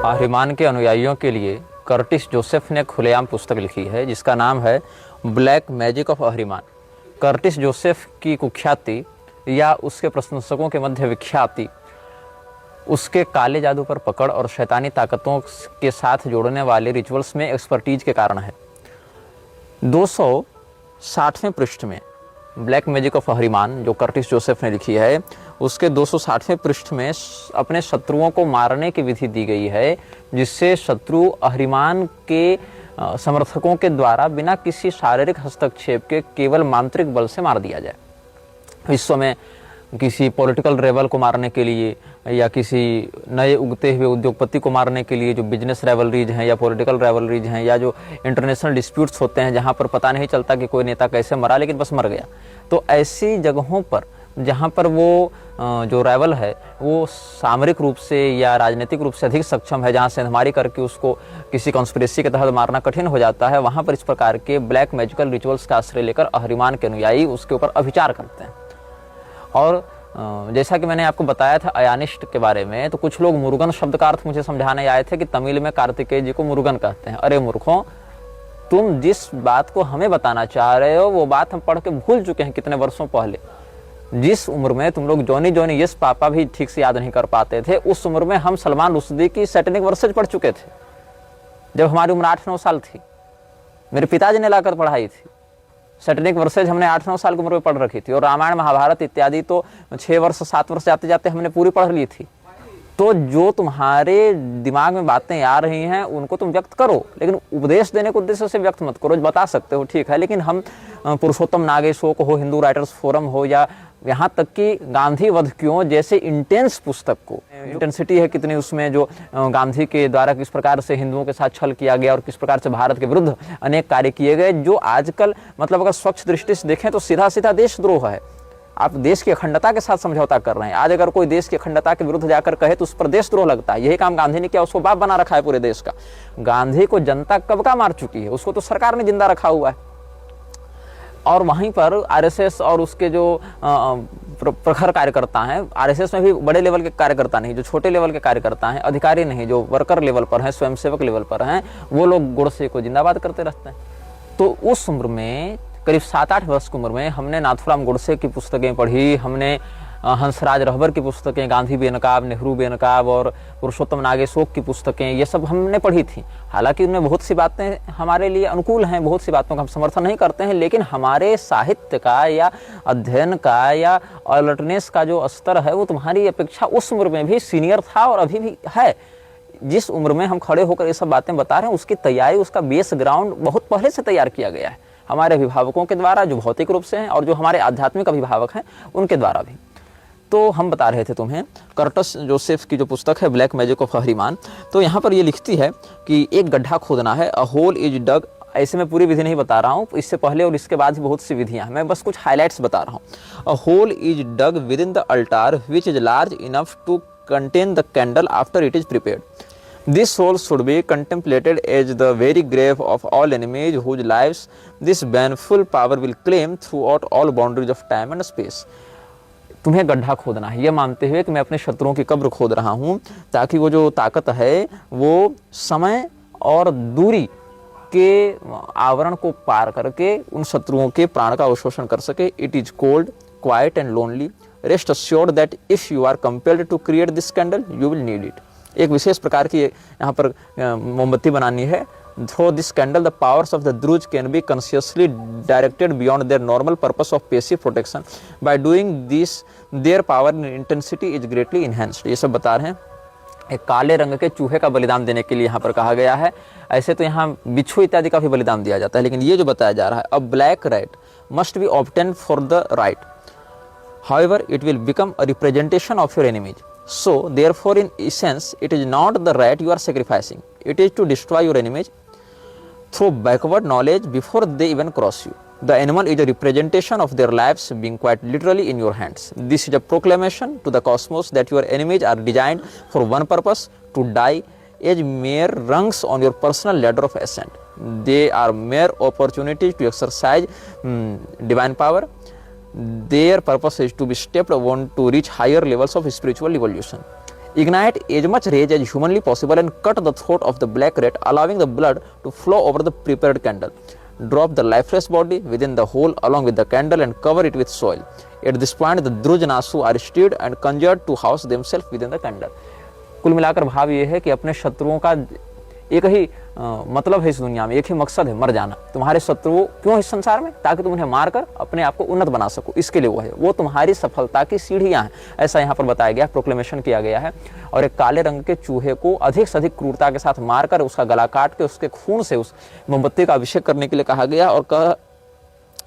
आहरिमान के अनुयायियों के लिए कर्टिस जोसेफ ने खुलेआम पुस्तक लिखी है जिसका नाम है black magic of Ahriman. Curtis Joseph की कुख्याति या उसके प्रशंसकों के मध्य विख्याति उसके काले जादू पर पकड़ और शैतानी ताकतों के साथ जोड़ने वाले रिचुअल्स में एक्सपर्टीज के कारण है। 260वें पृष्ठ में ब्लैक मैजिक ऑफ आहरिमान जो कर्टिस जोसेफ ने लिखी है उसके 260वें पृष्ठ में अपने शत्रुओं को मारने की विधि दी गई है जिससे शत्रु आहरिमान के समर्थकों के द्वारा बिना किसी शारीरिक हस्तक्षेप के केवल मांत्रिक बल से मार दिया जाए। विश्व में किसी पॉलिटिकल रेवल को मारने के लिए या किसी नए उगते हुए उद्योगपति को मारने के लिए जो बिजनेस रेवलरीज हैं या पॉलिटिकल रेवलरीज हैं या जो इंटरनेशनल डिस्प्यूट्स होते हैं जहां पर पता नहीं चलता कि कोई नेता कैसे मरा लेकिन बस मर गया, तो ऐसी जगहों पर जहां पर वो जो रेवल है वो सामरिक रूप से या राजनीतिक रूप से अधिक सक्षम है, जहां सेंधमारी करके उसको किसी कॉन्स्पिरेसी के तहत मारना कठिन हो जाता है, वहां पर इस प्रकार के ब्लैक मैजिकल रिचुअल्स का आश्रय लेकर आहरिमान के अनुयायी उसके ऊपर अभिचार करते हैं। और जैसा कि मैंने आपको बताया था अयानिस्ट के बारे में, तो कुछ लोग मुरुगन शब्द का अर्थ मुझे समझाने आए थे कि तमिल में कार्तिकेय जी को मुरुगन कहते हैं। अरे मूर्खों, तुम जिस बात को हमें बताना चाह रहे हो वो बात हम पढ़ के भूल चुके हैं कितने वर्षों पहले। जिस उम्र में तुम लोग जॉनी जॉनी यस पापा भी ठीक से याद नहीं कर पाते थे, उस उम्र में हम सलमान रुश्दी की सैटेनिक वर्सेज पढ़ चुके थे जब हमारी उम्र 8-9 साल थी। मेरे पिताजी ने लाकर पढ़ाई थी। सैटेनिक वर्सेज हमने 8-9 साल की उम्र में पढ़ रखी थी और रामायण महाभारत इत्यादि तो 6 वर्ष 7 वर्ष जाते जाते हमने पूरी पढ़ ली थी। तो जो तुम्हारे दिमाग में बातें आ रही हैं उनको तुम व्यक्त करो, लेकिन उपदेश देने के उद्देश्य से व्यक्त मत करो। बता सकते हो ठीक है, लेकिन हम पुरुषोत्तम नागेशोक हो, हिंदू राइटर्स फोरम हो या यहाँ तक कि गांधी वध क्यों जैसे इंटेंस पुस्तक को, इंटेंसिटी है कितनी उसमें, जो गांधी के द्वारा किस प्रकार से हिंदुओं के साथ छल किया गया और किस प्रकार से भारत के विरुद्ध अनेक कार्य किए गए, जो आजकल मतलब अगर स्वच्छ दृष्टि से देखें तो सीधा सीधा देशद्रोह है। आप देश की अखंडता के साथ समझौता कर रहे हैं। आज अगर कोई देश की अखंडता के विरुद्ध जाकर कहे तो उस पर देशद्रोह लगता है। यही काम गांधी ने किया, उसको बाप बना रखा है पूरे देश का। गांधी को जनता कब का मार चुकी है, उसको तो सरकार ने जिंदा रखा हुआ है। और वहीं पर आरएसएस और उसके जो प्रखर कार्यकर्ता हैं, आरएसएस में भी बड़े लेवल के कार्यकर्ता नहीं, जो छोटे लेवल के कार्यकर्ता हैं, अधिकारी नहीं, जो वर्कर लेवल पर हैं, स्वयंसेवक लेवल पर हैं, वो लोग गोडसे को जिंदाबाद करते रहते हैं। तो उस उम्र में करीब 7-8 वर्ष की उम्र में हमने नाथूराम गोडसे की पुस्तकें पढ़ी, हमने हंसराज रहबर की पुस्तकें, गांधी बेनकाब, नेहरू बेनकाब और पुरुषोत्तम नागेशोक की पुस्तकें, ये सब हमने पढ़ी थी। हालांकि उनमें बहुत सी बातें हमारे लिए अनुकूल हैं, बहुत सी बातों का हम समर्थन नहीं करते हैं, लेकिन हमारे साहित्य का या अध्ययन का या अलर्टनेस का जो स्तर है वो तुम्हारी अपेक्षा उस उम्र में भी सीनियर था और अभी भी है। जिस उम्र में हम खड़े होकर ये सब बातें बता रहे हैं उसकी तैयारी, उसका बेस ग्राउंड बहुत पहले से तैयार किया गया है हमारे अभिभावकों के द्वारा, जो भौतिक रूप से हैं, और जो हमारे आध्यात्मिक अभिभावक हैं उनके द्वारा भी। तो हम बता रहे थे तुम्हें कर्टिस जोसेफ की जो पुस्तक है ब्लैक मैजिक ऑफ आहरिमान, तो यहाँ पर ये लिखती है कि एक गड्ढा खोदना है, अ होल इज डग। ऐसे मैं पूरी विधि नहीं बता रहा हूँ, इससे पहले और इसके बाद भी बहुत सी विधियाँ हैं, मैं बस कुछ हाईलाइट्स बता रहा हूँ। A hole is dug with in the altar which is large enough to contain the candle after it is prepared. This hole should be contemplated as the very grave of all enemies whose lives this baneful power will claim throughout all boundaries of time and space. तुम्हें गड्ढा खोदना है, यह मानते हुए कि मैं अपने शत्रुओं की कब्र खोद रहा हूँ ताकि वो जो ताकत है वो समय और दूरी के आवरण को पार करके उन शत्रुओं के प्राण का अवशोषण कर सके. It is cold, quiet and lonely. Rest assured that if you are compelled to create this candle, you will need it. एक विशेष प्रकार की यहाँ पर मोमबत्ती बनानी है. Through this candle, the powers of the Druze can be consciously directed beyond their normal purpose of passive protection. By doing this, their power and intensity is greatly enhanced. ये सब बता रहे हैं. एक काले रंग के चूहे का बलिदान देने के लिए यहाँ पर कहा गया है. ऐसे तो यहाँ बिच्छू इत्यादि का भी बलिदान दिया जाता है, लेकिन ये जो बताया जा रहा है, a black rat must be obtained for the right. However, it will become a representation of your enemies. So, therefore, in essence, it is not the rat you are sacrificing. It is to destroy your enemies through backward knowledge before they even cross you. The animal is a representation of their lives being quite literally in your hands. This is a proclamation to the cosmos that your enemies are designed for one purpose, to die as mere rungs on your personal ladder of ascent. They are mere opportunities to exercise divine power. Their purpose is to be stepped on to reach higher levels of spiritual evolution. Ignite as much rage as humanly possible and cut the throat of the black rat, allowing the blood to flow over the prepared candle. Drop the lifeless body within the hole along with the candle and cover it with soil. At this point, the Drujanasu are stirred and conjured to house themselves within the candle. कुल मिलाकर भाव ये है कि अपने शत्रुओं का एक ही मतलब है इस दुनिया में, एक ही मकसद है, मर जाना। तुम्हारे शत्रु क्यों इस संसार में? ताकि तुम उन्हें मारकर अपने आप को उन्नत बना सको, इसके लिए वो है। वो तुम्हारी सफलता की सीढ़ियां हैं, ऐसा यहाँ पर बताया गया, प्रोक्लेमेशन किया गया है। और एक काले रंग के चूहे को अधिक से अधिक क्रूरता के साथ मारकर उसका गला काट के उसके खून से उस मोमबत्ती का अभिषेक करने के लिए कहा गया। और कहा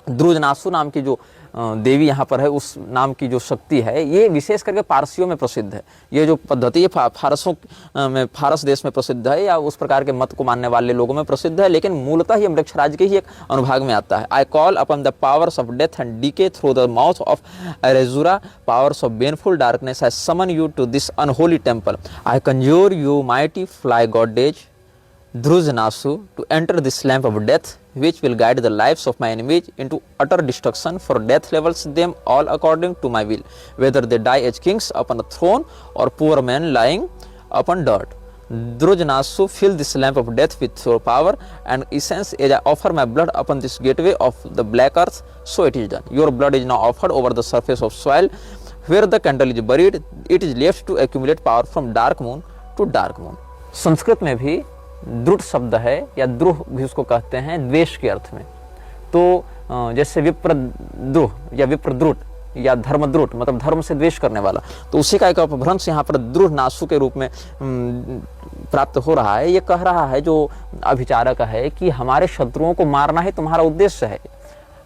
द्रुजनासु नाम की जो देवी यहाँ पर है, उस नाम की जो शक्ति है, ये विशेष करके पारसियों में प्रसिद्ध है। ये जो पद्धति है फारसों में, फारस देश में प्रसिद्ध है, या उस प्रकार के मत को मानने वाले लोगों में प्रसिद्ध है, लेकिन मूलतः ये मृक्षराज के ही एक अनुभाग में आता है। I call upon the powers of death and decay through the mouth of Arezura, powers of baneful darkness, I summon you to this unholy temple. I conjure you mighty fly goddess Drujanasu to enter this lamp of death, which will guide the lives of my enemies into utter destruction, for death levels them all according to my will, whether they die as kings upon a throne or poor men lying upon dirt. Drujanasu, fill this lamp of death with your power and essence as I offer my blood upon this gateway of the black earth, so it is done. Your blood is now offered over the surface of soil where the candle is buried. It is left to accumulate power from dark moon to dark moon. Sanskrit में भी द्रुट शब्द है, या द्रुह भी उसको कहते हैं द्वेष के अर्थ में। तो जैसे विप्रद्रुह या विप्रद्रुट या धर्मद्रुट, मतलब धर्म से द्वेष करने वाला, तो उसी का एक अपभ्रंश यहाँ पर द्रुहनासु के रूप में प्राप्त हो रहा है। ये कह रहा है जो अभिचारक है कि हमारे शत्रुओं को मारना ही तुम्हारा उद्देश्य है,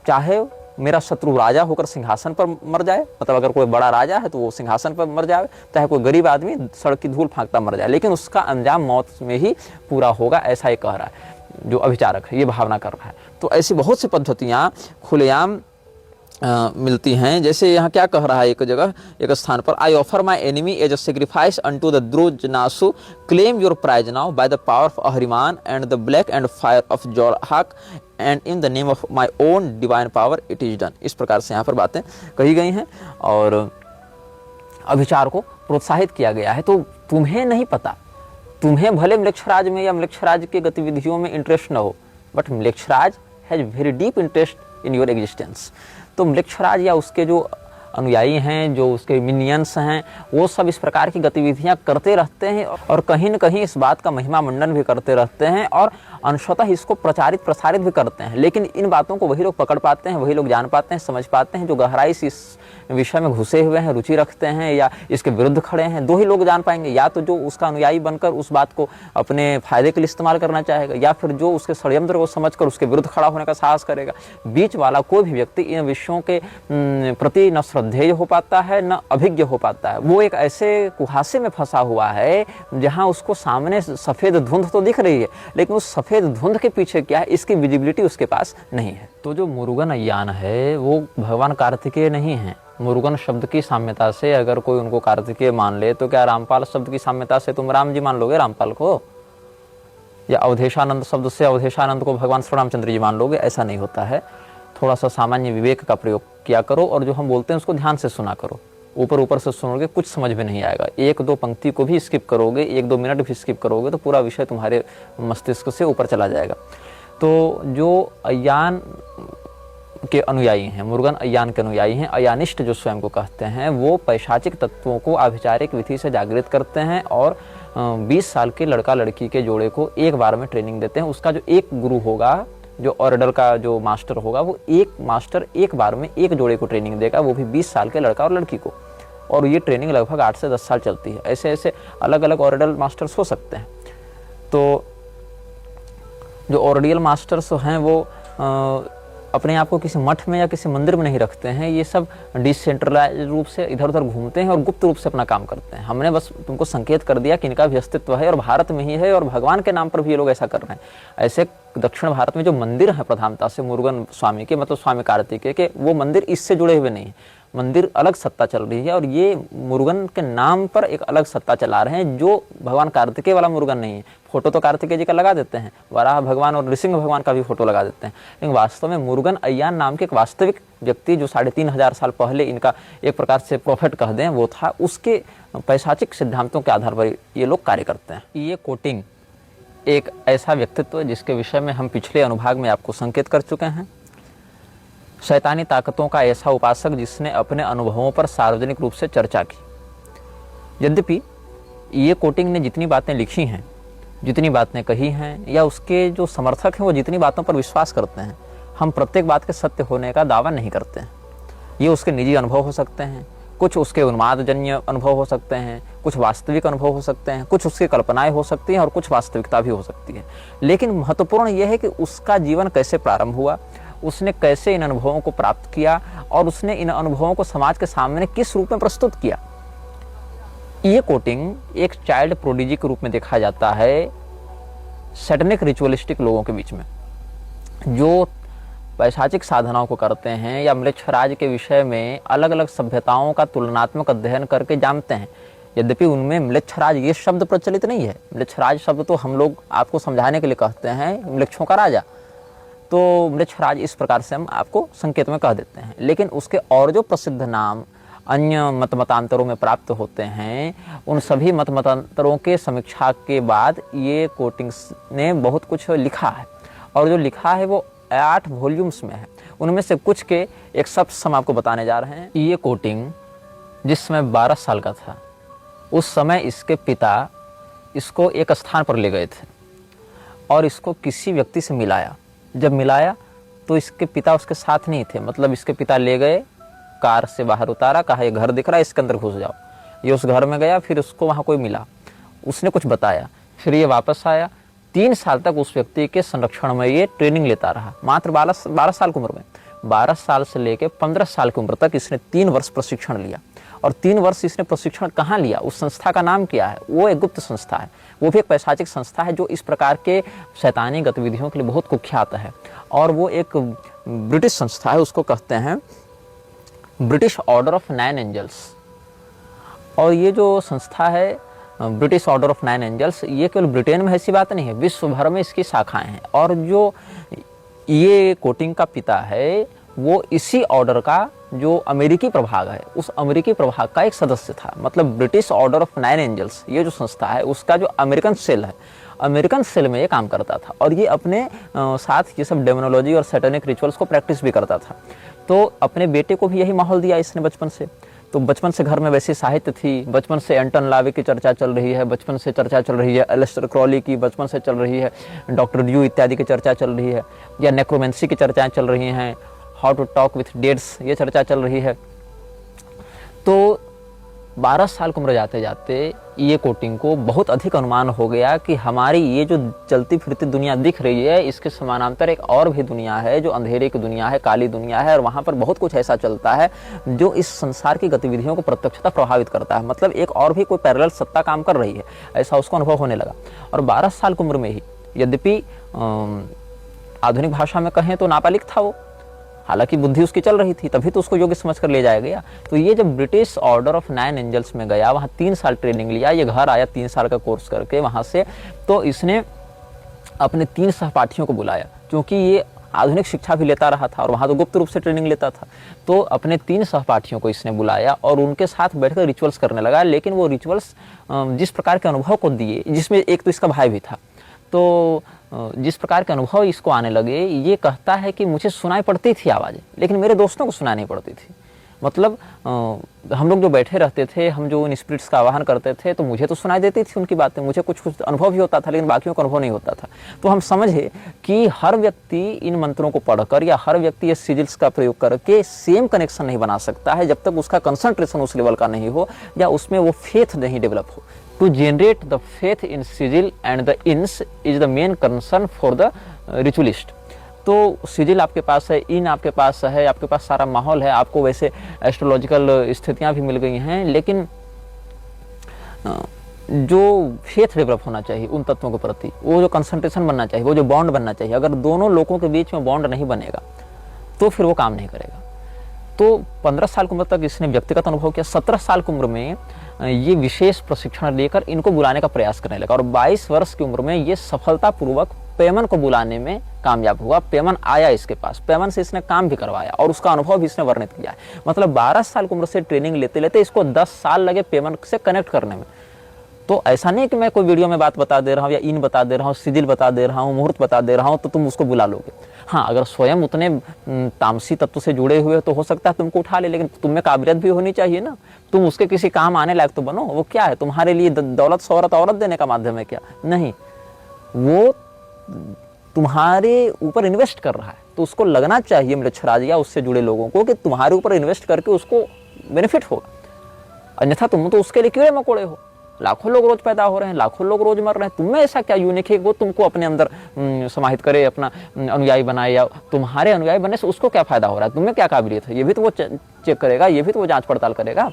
चाहे मेरा शत्रु राजा होकर सिंहासन पर मर जाए, मतलब अगर कोई बड़ा राजा है तो वो सिंहासन पर मर जाए, चाहे कोई गरीब आदमी सड़क की धूल फांकता मर जाए, लेकिन उसका अंजाम मौत में ही पूरा होगा, ऐसा ही कह रहा है जो अभिचारक है, ये भावना कर रहा है। तो ऐसी बहुत सी पद्धतियाँ खुलेआम मिलती हैं। जैसे यहाँ क्या कह रहा है एक जगह, एक स्थान पर, I offer my enemy as a sacrifice unto the Drujanasu, claim your prize now by the power of Ahriman and the black and fire of Zorhak and in the name of my own divine power it is done. इस प्रकार से यहाँ पर बातें कही गई हैं और अभिचार को प्रोत्साहित किया गया है। तो तुम्हें नहीं पता, तुम्हें भले म्लेच्छराज में या म्लेच्छराज की गतिविधियों में इंटरेस्ट न हो, बट म्लेच्छराज has very deep interest in your existence. तो म्लेच्छराज या उसके जो अनुयायी हैं, जो उसके मिनियंस हैं, वो सब इस प्रकार की गतिविधियां करते रहते हैं और कहीं न कहीं इस बात का महिमा मंडन भी करते रहते हैं और अंशतः इसको प्रचारित प्रसारित भी करते हैं। लेकिन इन बातों को वही लोग पकड़ पाते हैं, वही लोग जान पाते हैं, समझ पाते हैं जो गहराई से इस विषय में घुसे हुए हैं, रुचि रखते हैं या इसके विरुद्ध खड़े हैं। दो ही लोग जान पाएंगे, या तो जो उसका अनुयायी बनकर उस बात को अपने फायदे के लिए इस्तेमाल करना चाहेगा, या फिर जो उसके षड्यंत्र को समझकर उसके विरुद्ध खड़ा होने का साहस करेगा। बीच वाला कोई भी व्यक्ति इन विषयों के प्रति न श्रद्धेय हो पाता है, न अभिज्ञ हो पाता है। वो एक ऐसे कुहासे में फंसा हुआ है जहां उसको सामने सफेद धुंध तो दिख रही है, लेकिन उस सफेद धुंध के पीछे क्या है, इसकी विजिबिलिटी उसके पास नहीं है। तो जो मुरुगन अय्यान है वो भगवान कार्तिकेय नहीं है। मुरुगन शब्द की साम्यता से अगर कोई उनको कार्तिकेय मान ले, तो क्या रामपाल शब्द की साम्यता से तुम राम जी मान लोगे रामपाल को, या अवधेशानंद शब्द से अवधेशानंद को भगवान श्री रामचंद्र जी मान लोगे? ऐसा नहीं होता है। थोड़ा सा सामान्य विवेक का प्रयोग किया करो और जो हम बोलते हैं उसको ध्यान से सुना करो। ऊपर ऊपर से सुनोगे कुछ समझ में नहीं आएगा, एक दो पंक्ति को भी स्किप करोगे, एक दो मिनट भी स्किप करोगे तो पूरा विषय तुम्हारे मस्तिष्क से ऊपर चला जाएगा। तो जो अय्यान के अनुयायी हैं, मुरुगन अय्यान के अनुयायी हैं, अयानिष्ट जो स्वयं को कहते हैं, वो पैशाचिक तत्वों को आभिचारिक विधि से जागृत करते हैं और 20 साल के लड़का लड़की के जोड़े को एक बार में ट्रेनिंग देते हैं। उसका जो एक गुरु होगा, जो ऑर्डर का जो मास्टर होगा, वो एक मास्टर एक बार में एक जोड़े को ट्रेनिंग देगा, वो भी 20 साल के लड़का और लड़की को। और ये ट्रेनिंग लगभग 8 से 10 साल चलती है। ऐसे ऐसे अलग अलग ऑर्डल मास्टर्स हो सकते हैं। तो जो ऑर्डियल मास्टर्स हैं वो अपने आप को किसी मठ में या किसी मंदिर में नहीं रखते हैं, ये सब डिसेंट्रलाइज रूप से इधर उधर घूमते हैं और गुप्त रूप से अपना काम करते हैं। हमने बस तुमको संकेत कर दिया कि इनका भी अस्तित्व है और भारत में ही है और भगवान के नाम पर भी ये लोग ऐसा कर रहे हैं। ऐसे दक्षिण भारत में जो मंदिर है प्रधानता से मुरुगन स्वामी के, मतलब स्वामी कार्तिकेय के, वो मंदिर इससे जुड़े हुए नहीं है। मंदिर अलग सत्ता चल रही है और ये मुरुगन के नाम पर एक अलग सत्ता चला रहे हैं, जो भगवान कार्तिकेय वाला मुरुगन नहीं है। फोटो तो कार्तिकेय जी का लगा देते हैं, वराह भगवान और नृसिंह भगवान का भी फोटो लगा देते हैं, लेकिन वास्तव में मुरुगन अय्यान नाम के एक वास्तविक व्यक्ति जो 3500 साल पहले इनका एक प्रकार से प्रोफेट कह दें वो था, उसके पैशाचिक सिद्धांतों के आधार पर ये लोग कार्य करते हैं। ये कोटिंग एक ऐसा व्यक्तित्व है जिसके विषय में हम पिछले अनुभाग में आपको संकेत कर चुके हैं। शैतानी ताकतों का ऐसा उपासक जिसने अपने अनुभवों पर सार्वजनिक रूप से चर्चा की। यद्यपि ये कोटिंग ने जितनी बातें लिखी हैं, जितनी बातें कही हैं, या उसके जो समर्थक हैं वो जितनी बातों पर विश्वास करते हैं, हम प्रत्येक बात के सत्य होने का दावा नहीं करते हैं। ये उसके निजी अनुभव हो सकते हैं, कुछ उसके उन्मादजन्य अनुभव हो सकते हैं, कुछ वास्तविक अनुभव हो सकते हैं, कुछ उसकी कल्पनाएं हो सकती हैं और कुछ वास्तविकता भी हो सकती है। लेकिन महत्वपूर्ण यह है कि उसका जीवन कैसे प्रारंभ हुआ, उसने कैसे इन अनुभवों को प्राप्त किया और उसने इन अनुभवों को समाज के सामने किस रूप में प्रस्तुत किया। ये कोटिंग एक चाइल्ड प्रोडिजी के रूप में देखा जाता है सैटेनिक रिचुअलिस्टिक लोगों के बीच में, जो पैशाचिक साधनाओं को करते हैं या म्लेच्छराज के विषय में अलग अलग सभ्यताओं का तुलनात्मक अध्ययन करके जानते हैं। यद्यपि उनमें म्लेच्छराज ये शब्द प्रचलित नहीं है। म्लेच्छराज शब्द तो हम लोग आपको समझाने के लिए कहते हैं म्लेच्छों का राजा, तो म्लेच्छराज इस प्रकार से हम आपको संकेत में कह देते हैं। लेकिन उसके और जो प्रसिद्ध नाम अन्य मतांतरों में प्राप्त होते हैं, उन सभी मतांतरों के समीक्षा के बाद ये कोटिंग्स ने बहुत कुछ लिखा है, और जो लिखा है वो 8 वॉल्यूम्स में है। उनमें से कुछ के एक शब्द हम आपको बताने जा रहे हैं। ये कोटिंग जिस समय 12 साल का था, उस समय इसके पिता इसको एक स्थान पर ले गए थे और इसको किसी व्यक्ति से मिलाया। जब मिलाया तो इसके पिता उसके साथ नहीं थे, मतलब इसके पिता ले गए, कार से बाहर उतारा, कहा ये घर दिख रहा है, इसके अंदर घुस जाओ। ये उस घर में गया, फिर उसको वहाँ कोई मिला, उसने कुछ बताया, फिर ये वापस आया। 3 साल तक उस व्यक्ति के संरक्षण में ये ट्रेनिंग लेता रहा, मात्र 12 साल की उम्र में। 12 साल से लेकर 15 साल की उम्र तक इसने 3 वर्ष प्रशिक्षण लिया। और 3 वर्ष इसने प्रशिक्षण कहाँ लिया, उस संस्था का नाम क्या है? वो एक गुप्त संस्था है, वो भी एक पैशाचिक संस्था है जो इस प्रकार के शैतानी गतिविधियों के लिए बहुत कुख्यात है। और वो एक ब्रिटिश संस्था है, उसको कहते हैं ब्रिटिश ऑर्डर ऑफ 9 एंजल्स। और ये जो संस्था है ब्रिटिश ऑर्डर ऑफ 9 एंजल्स, ये केवल ब्रिटेन में ऐसी बात नहीं है, विश्व भर में इसकी शाखाएं हैं। और जो ये कोटिंग का पिता है वो इसी ऑर्डर का जो अमेरिकी प्रभाग है, उस अमेरिकी प्रभाग का एक सदस्य था। मतलब ब्रिटिश ऑर्डर ऑफ 9 एंजल्स ये जो संस्था है उसका जो अमेरिकन सेल है, अमेरिकन सेल में ये काम करता था। और ये अपने साथ ये सब डेमोनोलॉजी और सैटेनिक रिचुअल्स को प्रैक्टिस भी करता था। तो अपने बेटे को भी यही माहौल दिया इसने बचपन से। तो बचपन से घर में वैसी साहित्य थी, बचपन से एंटन लावे की चर्चा चल रही है, बचपन से चर्चा चल रही है एलिस्टर क्रॉली की, बचपन से चल रही है डॉक्टर ड्यू इत्यादि की चर्चा चल रही है, या नेक्रोमेंसी की चर्चाएं चल रही हैं, हाउ टू टॉक विथ डेड्स ये चर्चा चल रही है। तो 12 साल की उम्र जाते जाते ये कोटिंग को बहुत अधिक अनुमान हो गया कि हमारी ये जो चलती फिरती दुनिया दिख रही है, इसके समानांतर एक और भी दुनिया है जो अंधेरे की दुनिया है, काली दुनिया है, और वहाँ पर बहुत कुछ ऐसा चलता है जो इस संसार की गतिविधियों को प्रत्यक्षतः प्रभावित करता है। मतलब एक और भी कोई पैरेलल सत्ता काम कर रही है, ऐसा उसको अनुभव होने लगा। और 12 साल की उम्र में ही, यद्यपि आधुनिक भाषा में कहें तो नाबालिग था वो, हालांकि बुद्धि उसकी चल रही थी, तभी तो उसको योग्य समझ कर ले जाया गया। तो ये जब ब्रिटिश ऑर्डर ऑफ 9 एंजल्स में गया, वहाँ 3 साल ट्रेनिंग लिया, ये घर आया 3 साल का कोर्स करके वहाँ से, तो इसने अपने 3 सहपाठियों को बुलाया, क्योंकि ये आधुनिक शिक्षा भी लेता रहा था और वहाँ तो गुप्त रूप से ट्रेनिंग लेता था। तो अपने 3 सहपाठियों को इसने बुलाया और उनके साथ बैठकर रिचुअल्स करने लगा। लेकिन वो रिचुअल्स जिस प्रकार के अनुभव को दिए, जिसमें एक तो इसका भाई भी था, तो जिस प्रकार के अनुभव इसको आने लगे, ये कहता है कि मुझे सुनाई पड़ती थी आवाज़ें, लेकिन मेरे दोस्तों को सुनाई नहीं पड़ती थी। मतलब हम लोग जो बैठे रहते थे, हम जो उन स्पिरिट्स का आवाहन करते थे, तो मुझे तो सुनाई देती थी उनकी बातें, मुझे कुछ कुछ अनुभव भी होता था, लेकिन बाकियों को अनुभव नहीं होता था। तो हम समझे कि हर व्यक्ति इन मंत्रों को पढ़कर या हर व्यक्ति ये सिजिल्स का प्रयोग करके सेम कनेक्शन नहीं बना सकता है, जब तक उसका कंसंट्रेशन उस लेवल का नहीं हो या उसमें वो फेथ नहीं डेवलप हो। To generate the faith in sigil and the ins is the main concern for the ritualist. तो सिजिल आपके पास है, इन आपके पास है, आपके पास सारा माहौल है, आपको वैसे एस्ट्रोलॉजिकल स्थितियां भी मिल गई हैं, लेकिन जो फेथ डेवलप होना चाहिए उन तत्वों के प्रति, वो जो कंसंट्रेशन बनना चाहिए, वो जो बॉन्ड बनना चाहिए, अगर दोनों लोगों के बीच में बॉन्ड नहीं बनेगा तो फिर वो काम नहीं करेगा। तो 15 साल की उम्र तक इसने व्यक्तिगत अनुभव किया। 17 साल की उम्र में ये विशेष प्रशिक्षण लेकर इनको बुलाने का प्रयास करने लगा और 22 वर्ष की उम्र में ये सफलतापूर्वक पेमन को बुलाने में कामयाब हुआ। पेमन आया इसके पास, पेमन से इसने काम भी करवाया और उसका अनुभव भी इसने वर्णित किया है। मतलब 12 साल की उम्र से ट्रेनिंग लेते लेते इसको 10 साल लगे पेमन से कनेक्ट करने में। तो ऐसा नहीं कि मैं कोई वीडियो में बात बता दे रहा हूँ या इन बता दे रहा हूँ, सिजिल बता दे रहा हूँ, मुहूर्त बता दे रहा हूँ तो तुम उसको बुला लोगे। हाँ, अगर स्वयं उतने तामसी तत्व से जुड़े हुए तो हो सकता है तुमको उठा ले, लेकिन तुम में काबिलियत भी होनी चाहिए ना। तुम उसके किसी काम आने लायक तो बनो। वो क्या है, तुम्हारे लिए दौलत शोहरत औरत देने का माध्यम है क्या? नहीं, वो तुम्हारे ऊपर इन्वेस्ट कर रहा है। तो उसको लगना चाहिए मृच्छराज या उससे जुड़े लोगों को कि तुम्हारे ऊपर इन्वेस्ट करके उसको बेनिफिट होगा, अन्यथा तुम तो उसके लिए कीड़े मकोड़े हो। लाखों लोग रोज पैदा हो रहे हैं, लाखों लोग रोज मर रहे हैं। तुम्हें ऐसा क्या यूनिक है वो तुमको अपने अंदर समाहित करे, अपना अनुयायी बनाए, या तुम्हारे अनुयायी बनने से उसको क्या फायदा हो रहा है, तुम्हें क्या काबिलियत है, ये भी तो वो चेक करेगा, ये भी तो वो जांच पड़ताल करेगा।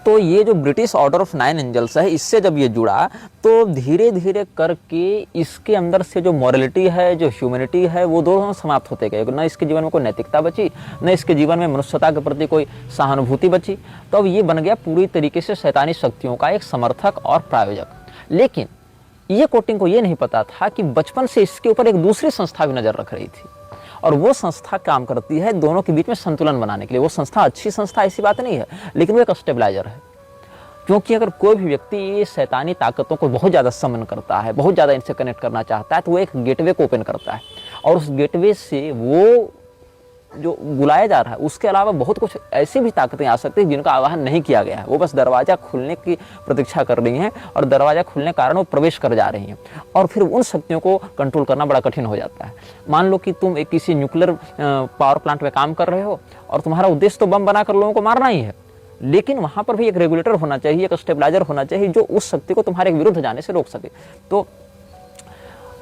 तो ये जो ब्रिटिश ऑर्डर ऑफ 9 एंजल्स है, इससे जब ये जुड़ा तो धीरे धीरे करके इसके अंदर से जो मॉरलिटी है, जो ह्यूमैनिटी है, वो दोनों समाप्त होते गए। न इसके जीवन में कोई नैतिकता बची, न इसके जीवन में मनुष्यता के प्रति कोई सहानुभूति बची। तो अब ये बन गया पूरी तरीके से शैतानी शक्तियों का एक समर्थक और प्रायोजक। लेकिन ये कोटिंग को ये नहीं पता था कि बचपन से इसके ऊपर एक दूसरी संस्था भी नजर रख रही थी, और वो संस्था काम करती है दोनों के बीच में संतुलन बनाने के लिए। वो संस्था अच्छी संस्था ऐसी बात नहीं है, लेकिन वो एक स्टेबलाइजर है। क्योंकि अगर कोई भी व्यक्ति ये शैतानी ताकतों को बहुत ज़्यादा समन करता है, बहुत ज़्यादा इनसे कनेक्ट करना चाहता है, तो वो एक गेटवे को ओपन करता है, और उस गेटवे से वो जो बुलाया जा रहा है उसके अलावा बहुत कुछ ऐसी भी ताकतें आ सकती हैं जिनका आवाहन नहीं किया गया है। वो बस दरवाजा खुलने की प्रतीक्षा कर रही हैं, और दरवाजा खुलने के कारण वो प्रवेश कर जा रही हैं, और फिर उन शक्तियों को कंट्रोल करना बड़ा कठिन हो जाता है। मान लो कि तुम एक किसी न्यूक्लियर पावर प्लांट में काम कर रहे हो, और तुम्हारा उद्देश्य तो बम बनाकर लोगों को मारना ही है, लेकिन वहां पर भी एक रेगुलेटर होना चाहिए, एक स्टेबलाइजर होना चाहिए जो उस शक्ति को तुम्हारे विरुद्ध जाने से रोक सके। तो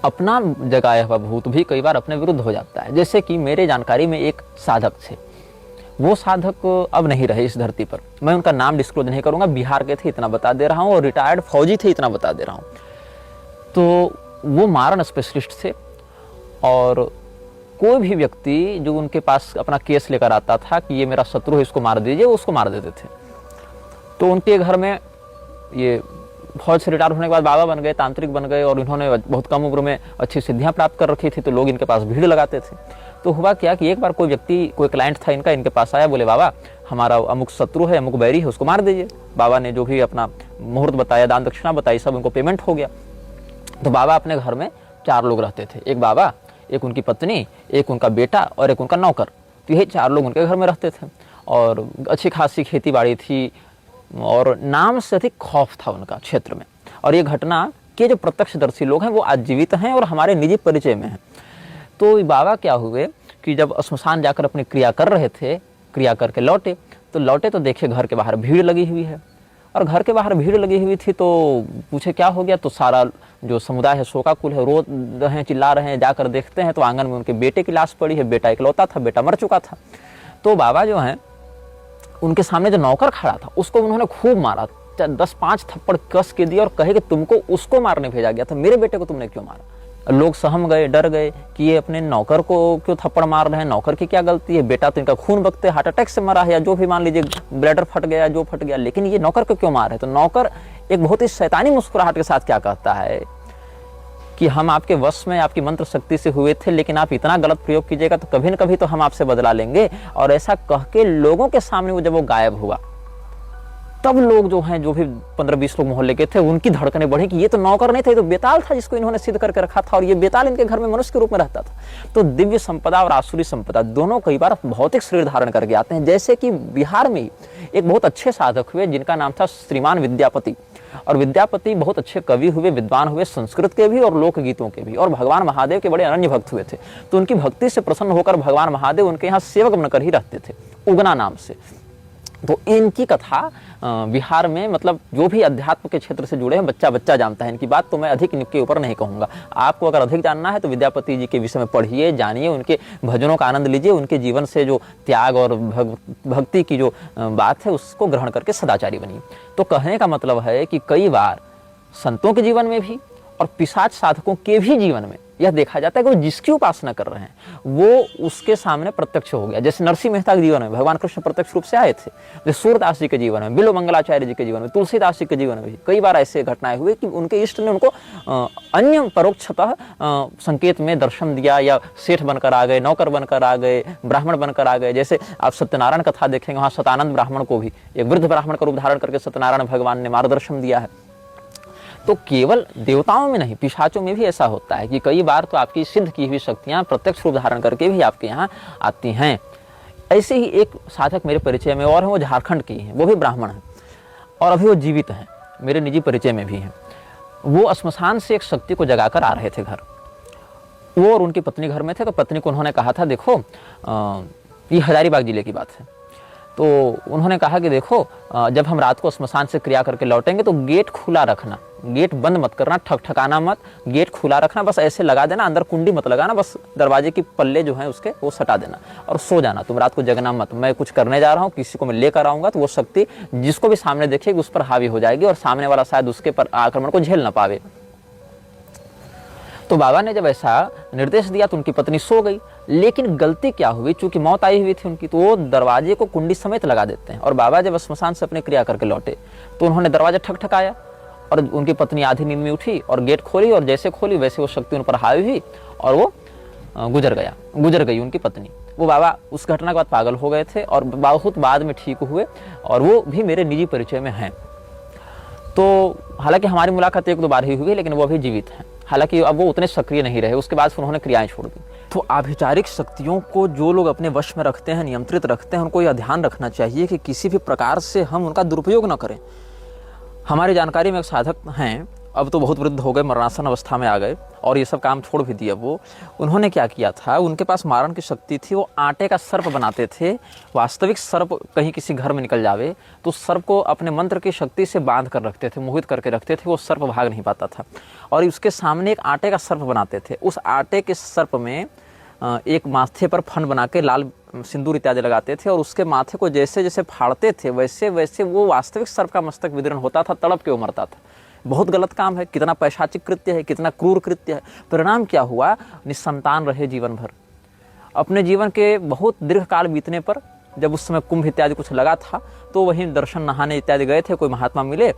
अपना जगाया हुआ भूत भी कई बार अपने विरुद्ध हो जाता है। जैसे कि मेरे जानकारी में एक साधक थे, वो साधक अब नहीं रहे इस धरती पर, मैं उनका नाम डिस्क्लोज नहीं करूंगा, बिहार के थे इतना बता दे रहा हूँ, और रिटायर्ड फौजी थे इतना बता दे रहा हूँ। तो वो मारण स्पेशलिस्ट थे, और कोई भी व्यक्ति जो उनके पास अपना केस लेकर आता था कि ये मेरा शत्रु है, इसको मार दीजिए, वो उसको मार देते थे। तो उनके घर में ये फौज से रिटायर होने के बाद बाबा बन गए, तांत्रिक बन गए, और इन्होंने बहुत कम उम्र में अच्छी सिद्धियां प्राप्त कर रखी थी, तो लोग इनके पास भीड़ लगाते थे। तो हुआ क्या कि एक बार कोई व्यक्ति, कोई क्लाइंट था इनका, इनके पास आया, बोले बाबा हमारा अमुक शत्रु है, अमुक बैरी है, उसको मार दीजिए। बाबा ने जो भी अपना मुहूर्त बताया, दान दक्षिणा बताई, सब उनको पेमेंट हो गया। तो बाबा अपने घर में 4 लोग रहते थे, एक बाबा, एक उनकी पत्नी, एक उनका बेटा और एक उनका नौकर। तो यही 4 लोग उनके घर में रहते थे, और अच्छी खासी खेती बाड़ी थी, और नाम से अधिक खौफ था उनका क्षेत्र में। और ये घटना के जो प्रत्यक्षदर्शी लोग हैं वो आज जीवित हैं और हमारे निजी परिचय में हैं। तो बाबा क्या हुए कि जब श्मशान जाकर अपनी क्रिया कर रहे थे, क्रिया करके लौटे तो देखे घर के बाहर भीड़ लगी हुई है, और घर के बाहर भीड़ लगी हुई थी। तो पूछे क्या हो गया, तो सारा जो समुदाय है, शोकाकुल है, रो रहे हैं, चिल्ला रहे हैं। जाकर देखते हैं तो आंगन में उनके बेटे की लाश पड़ी है। बेटा इकलौता था, बेटा मर चुका था। तो बाबा जो है, उनके सामने जो नौकर खड़ा था उसको उन्होंने खूब मारा, 10-5 थप्पड़ कस के दिए, और कहे कि तुमको उसको मारने भेजा गया था, मेरे बेटे को तुमने क्यों मारा। लोग सहम गए, डर गए कि ये अपने नौकर को क्यों थप्पड़ मार रहे हैं, नौकर की क्या गलती है, बेटा तो इनका खून बकते हार्ट अटैक से मरा है, या जो भी मान लीजिए ब्लैडर फट गया, जो फट गया, लेकिन ये नौकर को क्यों मार रहे। तो नौकर एक बहुत ही शैतानी मुस्कुराहट के साथ क्या कहता है कि हम आपके वश में, आपकी मंत्र शक्ति से हुए थे, लेकिन आप इतना गलत प्रयोग कीजिएगा तो कभी न कभी तो हम आपसे बदला लेंगे। और ऐसा कह के लोगों के सामने वो जब वो गायब हुआ, तब लोग जो हैं, जो भी 15-20 लोग मोहल्ले के थे, उनकी धड़कनें बढ़ी कि ये तो नौकर नहीं था, ये तो बेताल था जिसको इन्होंने सिद्ध करके रखा था, और ये बेताल इनके घर में मनुष्य के रूप में रहता था। तो दिव्य संपदा और आसुरी संपदा दोनों कई बार भौतिक शरीर धारण करके आते हैं। जैसे कि बिहार में एक बहुत अच्छे साधक हुए जिनका नाम था श्रीमान विद्यापति, और विद्यापति बहुत अच्छे कवि हुए, विद्वान हुए, संस्कृत के भी और लोकगीतों के भी, और भगवान महादेव के बड़े अनन्य भक्त हुए थे। तो उनकी भक्ति से प्रसन्न होकर भगवान महादेव उनके यहाँ सेवक बनकर ही रहते थे, उगना नाम से। तो इनकी कथा बिहार में, मतलब जो भी अध्यात्म के क्षेत्र से जुड़े हैं, बच्चा बच्चा जानता है इनकी बात। तो मैं अधिक इनके ऊपर नहीं कहूँगा। आपको अगर अधिक जानना है तो विद्यापति जी के विषय में पढ़िए, जानिए, उनके भजनों का आनंद लीजिए, उनके जीवन से जो त्याग और भक्ति की जो बात है उसको ग्रहण करके सदाचारी बनिए। तो कहने का मतलब है कि कई बार संतों के जीवन में भी और पिशाच साधकों के भी जीवन में यह देखा जाता है कि वो जिसकी उपासना कर रहे हैं वो उसके सामने प्रत्यक्ष हो गया। जैसे नरसिंह मेहता के जीवन में भगवान कृष्ण प्रत्यक्ष रूप से आए थे, जैसे सूरदास जी के जीवन में, बिल्व मंगलाचार्य जी के जीवन में, तुलसीदास जी के जीवन में भी कई बार ऐसे घटनाएं हुई कि उनके इष्ट ने उनको अन्य परोक्षतः संकेत में दर्शन दिया, या सेठ बनकर आ गए, नौकर बनकर आ गए, ब्राह्मण बनकर आ गए। जैसे आप सत्यनारायण कथा देखेंगे, वहां सतानंद ब्राह्मण को भी एक वृद्ध ब्राह्मण का रूप धारण करके सत्यनारायण भगवान ने मार्गदर्शन दिया है। तो केवल देवताओं में नहीं, पिशाचों में भी ऐसा होता है कि कई बार तो आपकी सिद्ध की हुई शक्तियां प्रत्यक्ष रूप धारण करके भी आपके यहाँ आती हैं। ऐसे ही एक साधक मेरे परिचय में और हैं, वो झारखंड की हैं, वो भी ब्राह्मण हैं और अभी वो जीवित हैं, मेरे निजी परिचय में भी हैं। वो श्मशान से एक शक्ति को जगाकर आ रहे थे घर। वो और उनकी पत्नी घर में थे, तो पत्नी को उन्होंने कहा था, देखो ये हजारीबाग जिले की बात है, तो उन्होंने कहा कि देखो जब हम रात को श्मशान से क्रिया करके लौटेंगे तो गेट खुला रखना, गेट बंद मत करना, ठकठकाना मत, गेट खुला रखना, बस ऐसे लगा देना, अंदर कुंडी मत लगाना, बस दरवाजे की पल्ले जो हैं उसके वो सटा देना और सो जाना। तुम रात को जगना मत, मैं कुछ करने जा रहा हूँ, किसी को मैं लेकर आऊंगा तो वो शक्ति जिसको भी सामने देखेगी उस पर हावी हो जाएगी और सामने वाला शायद उसके पर आक्रमण को झेल ना पावे। तो बाबा ने जब ऐसा निर्देश दिया तो उनकी पत्नी सो गई, लेकिन गलती क्या हुई, चूंकि मौत आई हुई थी उनकी, तो वो दरवाजे को कुंडी समेत लगा देते हैं। और बाबा जब श्मशान से अपने क्रिया करके लौटे तो उन्होंने दरवाजा ठकठकाया और उनकी पत्नी आधी नींद में उठी और गेट खोली, और जैसे खोली वैसे वो शक्ति उन पर हावी हुई और वो गुजर गई उनकी पत्नी। वो बाबा उस घटना के बाद पागल हो गए थे और बहुत बाद में ठीक हुए, और वो भी मेरे निजी परिचय में हैं। तो हालांकि हमारी मुलाकात एक दो बार ही हुई, लेकिन वो अभी जीवित हैं। हालांकि अब वो उतने सक्रिय नहीं रहे, उसके बाद फिर उन्होंने क्रियाएं छोड़ दी। तो आभिचारिक शक्तियों को जो लोग अपने वश में रखते हैं, नियंत्रित रखते हैं, उनको यह ध्यान रखना चाहिए कि किसी भी प्रकार से हम उनका दुरुपयोग न करें। हमारी जानकारी में एक साधक हैं, अब तो बहुत वृद्ध हो गए, मरणासन अवस्था में आ गए और ये सब काम छोड़ भी दिया। वो उन्होंने क्या किया था, उनके पास मारण की शक्ति थी, वो आटे का सर्प बनाते थे। वास्तविक सर्प कहीं किसी घर में निकल जावे तो सर्प को अपने मंत्र की शक्ति से बांध कर रखते थे, मोहित करके रखते थे, वो सर्प भाग नहीं पाता था। और उसके सामने एक आटे का सर्प बनाते थे, उस आटे के सर्प में एक माथे पर फन बना के लाल सिंदूर इत्यादि लगाते थे और उसके माथे को जैसे जैसे फाड़ते थे वैसे वैसे वो वास्तविक सर्प का मस्तक विदीर्ण होता था, तड़प के वो मरता था। बहुत गलत काम है, कितना पैशाचिक कृत्य है, कितना क्रूर कृत्य है। परिणाम क्या हुआ, निसंतान रहे जीवन भर। अपने जीवन के बहुत दीर्घ काल बीतने पर जब उस समय कुंभ इत्यादि कुछ लगा था तो वहीं दर्शन नहाने इत्यादि गए थे, कोई महात्मा मिले,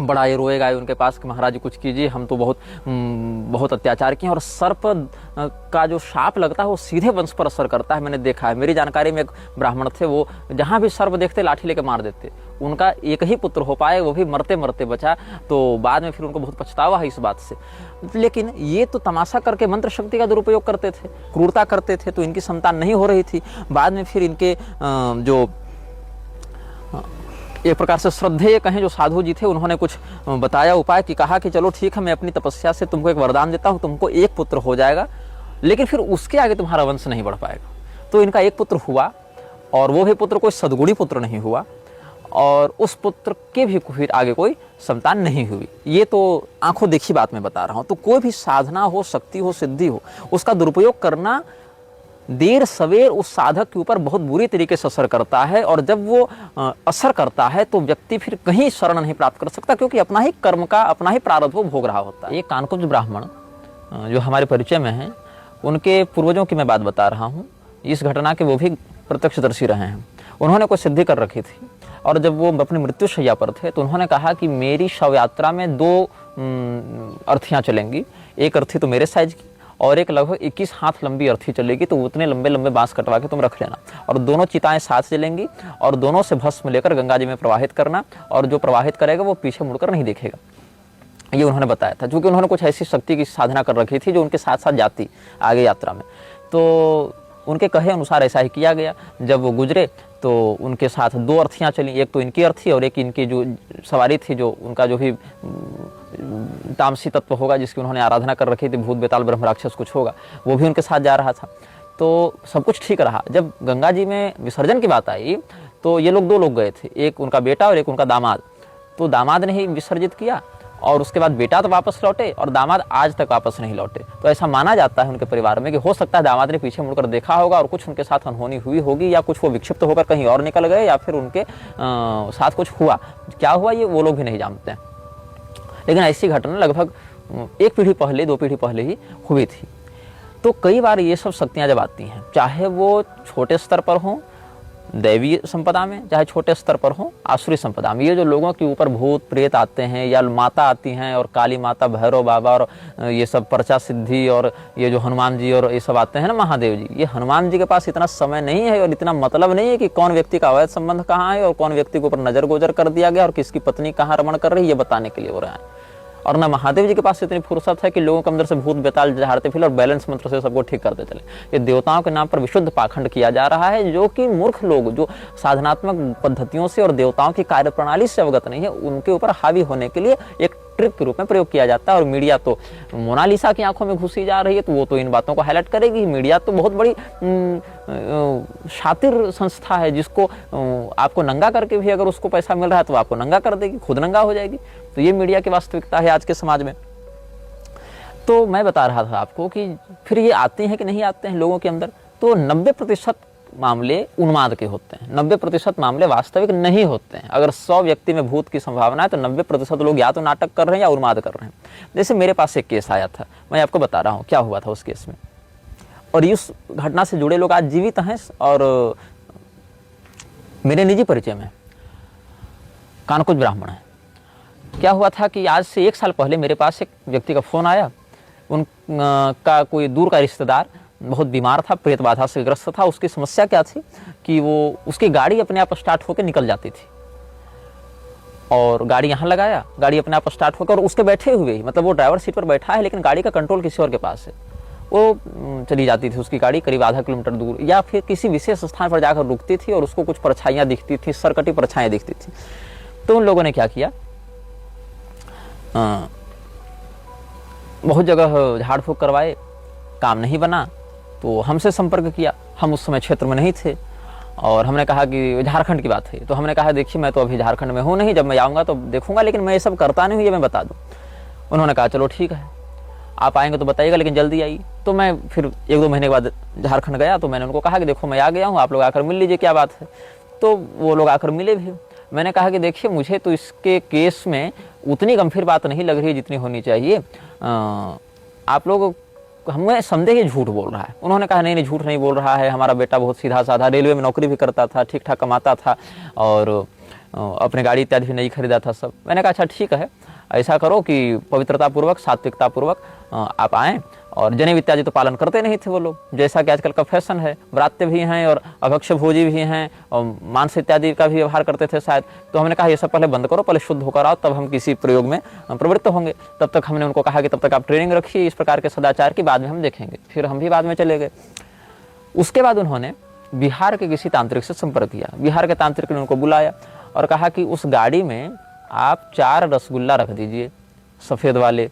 बड़ा ये रोए गए उनके पास कि महाराज कुछ कीजिए, हम तो बहुत अत्याचार किए। और सर्प का जो शाप लगता है वो सीधे वंश पर असर करता है, मैंने देखा है। मेरी जानकारी में एक ब्राह्मण थे, वो जहाँ भी सर्प देखते लाठी लेके मार देते। उनका एक ही पुत्र हो पाए, वो भी मरते मरते बचा, तो बाद में फिर उनको बहुत पछतावा है इस बात से। लेकिन ये तो तमाशा करके मंत्र शक्ति का दुरुपयोग करते थे, क्रूरता करते थे, तो इनकी संतान नहीं हो रही थी। बाद में फिर इनके जो एक प्रकार से श्रद्धेय कहें जो साधु जी थे, उन्होंने कुछ बताया उपाय कि कहा कि चलो ठीक है, मैं अपनी तपस्या से तुमको एक वरदान देता हूँ, तुमको एक पुत्र हो जाएगा, लेकिन फिर उसके आगे तुम्हारा वंश नहीं बढ़ पाएगा। तो इनका एक पुत्र हुआ और वो भी पुत्र कोई सद्गुणी पुत्र नहीं हुआ, और उस पुत्र के भी फिर आगे कोई संतान नहीं हुई। ये तो आंखों देखी बात मैं बता रहा हूँ। तो कोई भी साधना हो, शक्ति हो, सिद्धि हो, उसका दुरुपयोग करना देर सवेर उस साधक के ऊपर बहुत बुरी तरीके से असर करता है। और जब वो असर करता है तो व्यक्ति फिर कहीं शरण नहीं प्राप्त कर सकता, क्योंकि अपना ही कर्म का अपना ही प्रारब्ध वो भोग रहा होता है। ये कानकुब्ज ब्राह्मण जो हमारे परिचय में हैं, उनके पूर्वजों की मैं बात बता रहा हूँ। इस घटना के वो भी प्रत्यक्षदर्शी रहे हैं। उन्होंने कोई सिद्धि कर रखी थी और जब वो अपनी मृत्यु शैया पर थे तो उन्होंने कहा कि मेरी शव यात्रा में 2 अर्थियाँ चलेंगी। एक अर्थी तो मेरे साइज की और एक लगभग 21 हाथ लंबी अर्थी चलेगी, तो उतने लंबे लंबे बांस कटवा के तुम रख लेना। और दोनों चिताएं साथ जलेंगी और दोनों से भस्म लेकर गंगा जी में प्रवाहित करना, और जो प्रवाहित करेगा वो पीछे मुड़कर नहीं देखेगा। ये उन्होंने बताया था, क्योंकि उन्होंने कुछ ऐसी शक्ति की साधना कर रखी थी जो उनके साथ साथ जाती आगे यात्रा में। तो उनके कहे अनुसार ऐसा ही किया गया। जब वो गुजरे तो उनके साथ 2 अर्थियाँ चली, एक तो इनकी अर्थी और एक इनकी जो सवारी थी, जो उनका जो भी तामसी तत्व होगा जिसकी उन्होंने आराधना कर रखी थी, भूत बेताल ब्रह्म राक्षस कुछ होगा, वो भी उनके साथ जा रहा था। तो सब कुछ ठीक रहा। जब गंगा जी में विसर्जन की बात आई तो ये लोग 2 लोग गए थे, एक उनका बेटा और एक उनका दामाद। तो दामाद ने ही विसर्जित किया और उसके बाद बेटा तो वापस लौटे और दामाद आज तक वापस नहीं लौटे। तो ऐसा माना जाता है उनके परिवार में कि हो सकता है दामाद ने पीछे मुड़कर देखा होगा और कुछ उनके साथ अनहोनी हुई होगी, या कुछ वो विक्षिप्त होकर कहीं और निकल गए, या फिर उनके साथ कुछ हुआ। क्या हुआ ये वो लोग भी नहीं जानते हैं। लेकिन ऐसी घटना लगभग एक पीढ़ी पहले, 2 पीढ़ी पहले ही हुई थी। तो कई बार ये सब शक्तियाँ जब आती हैं, चाहे वो छोटे स्तर पर हों दैवीय संपदा में, चाहे छोटे स्तर पर हों आसुरी संपदा में, ये जो लोगों के ऊपर भूत प्रेत आते हैं या माता आती हैं और काली माता, भैरव बाबा और ये सब पर्चा सिद्धि और ये जो हनुमान जी और ये सब आते हैं ना, महादेव जी, ये हनुमान जी के पास इतना समय नहीं है और इतना मतलब नहीं है कि कौन व्यक्ति का अवैध संबंध कहाँ है और कौन व्यक्ति के ऊपर नजर गोजर कर दिया गया और किसकी पत्नी कहाँ रमण कर रही है, ये बताने के लिए हो रहा है। और ना महादेव जी के पास इतनी फुर्सत है कि लोगों के अंदर से भूत बेताल झाड़ते फिर और बैलेंस मंत्र से सबको ठीक करते चले। ये देवताओं के नाम पर विशुद्ध पाखंड किया जा रहा है, जो कि मूर्ख लोग जो साधनात्मक पद्धतियों से और देवताओं की कार्यप्रणाली से अवगत नहीं है, उनके ऊपर हावी होने के लिए एक ट्रिक के रूप में प्रयोग किया जाता है। और मीडिया तो मोनालिसा की आंखों में घुसी जा रही है, तो वो तो इन बातों को हाईलाइट करेगी। मीडिया तो बहुत बड़ी शातिर संस्था है, जिसको आपको नंगा करके भी अगर उसको पैसा मिल रहा है तो आपको नंगा कर देगी, खुद नंगा हो जाएगी। तो ये मीडिया की वास्तविकता है आज के समाज में। तो मैं बता रहा था आपको कि फिर ये आते हैं कि नहीं आते हैं लोगों के अंदर, तो 90% मामले उन्माद के होते हैं, 90% मामले वास्तविक नहीं होते हैं। अगर 100 व्यक्ति में भूत की संभावना है तो 90% लोग या तो नाटक कर रहे हैं या उन्माद कर रहे हैं। जैसे मेरे पास एक केस आया था, मैं आपको बता रहा हूँ क्या हुआ था उस केस में, और इस घटना से जुड़े लोग आज जीवित हैं और मेरे निजी परिचय में कानकुज ब्राह्मण है। क्या हुआ था कि आज से 1 साल पहले मेरे पास एक व्यक्ति का फोन आया, उनका कोई दूर का रिश्तेदार बहुत बीमार था, प्रेत बाधा से ग्रस्त था। उसकी समस्या क्या थी कि वो उसकी गाड़ी अपने आप स्टार्ट होकर निकल जाती थी, और गाड़ी यहाँ लगाया, गाड़ी अपने आप स्टार्ट होकर, और उसके बैठे हुए ही, मतलब वो ड्राइवर सीट पर बैठा है लेकिन गाड़ी का कंट्रोल किसी और के पास है, वो चली जाती थी उसकी गाड़ी करीब आधा किलोमीटर दूर, या फिर किसी विशेष स्थान पर जाकर रुकती थी और उसको कुछ परछाइयाँ दिखती थी, सरकटी परछाइयाँ दिखती थी। तो उन लोगों ने क्या किया, बहुत जगह झाड़ फूक करवाए, काम नहीं बना, तो हमसे संपर्क किया। हम उस समय क्षेत्र में नहीं थे और हमने कहा कि झारखंड की बात है, तो हमने कहा देखिए मैं तो अभी झारखंड में हूँ नहीं, जब मैं आऊँगा तो देखूंगा, लेकिन मैं ये सब करता नहीं हूँ, ये मैं बता दूँ। उन्होंने कहा चलो ठीक है, आप आएंगे तो बताइएगा लेकिन जल्दी आइए। तो मैं फिर 1-2 महीने के बाद झारखंड गया, तो मैंने उनको कहा कि देखो मैं आ गया हूँ, आप लोग आकर मिल लीजिए, क्या बात है। तो वो लोग आकर मिले भी। मैंने कहा कि देखिए मुझे तो इसके केस में उतनी गंभीर बात नहीं लग रही है जितनी होनी चाहिए, आप लोग हमें संदेह ही झूठ बोल रहा है। उन्होंने कहा नहीं झूठ नहीं बोल रहा है, हमारा बेटा बहुत सीधा साधा, रेलवे में नौकरी भी करता था, ठीक ठाक कमाता था और अपने गाड़ी इत्यादि भी नहीं खरीदा था सब। मैंने कहा अच्छा ठीक है, ऐसा करो कि पवित्रता पूर्वक, सात्विकता पूर्वक आप आएँ। और जनेऊ इत्यादि तो पालन करते नहीं थे वो लोग, जैसा कि आजकल का फैशन है, व्रात्य भी हैं और अभक्ष्य भोजी भी हैं और मांस इत्यादि का भी व्यवहार करते थे शायद। तो हमने कहा ये सब पहले बंद करो, पहले शुद्ध होकर आओ, तब हम किसी प्रयोग में प्रवृत्त होंगे। तब तक हमने उनको कहा कि तब तक आप ट्रेनिंग रखिए इस प्रकार के सदाचार की, बाद में हम देखेंगे। फिर हम भी बाद में चले गए। उसके बाद उन्होंने बिहार के किसी तांत्रिक से संपर्क किया। बिहार के तांत्रिक ने उनको बुलाया और कहा कि उस गाड़ी में आप 4 रसगुल्ला रख दीजिए सफ़ेद वाले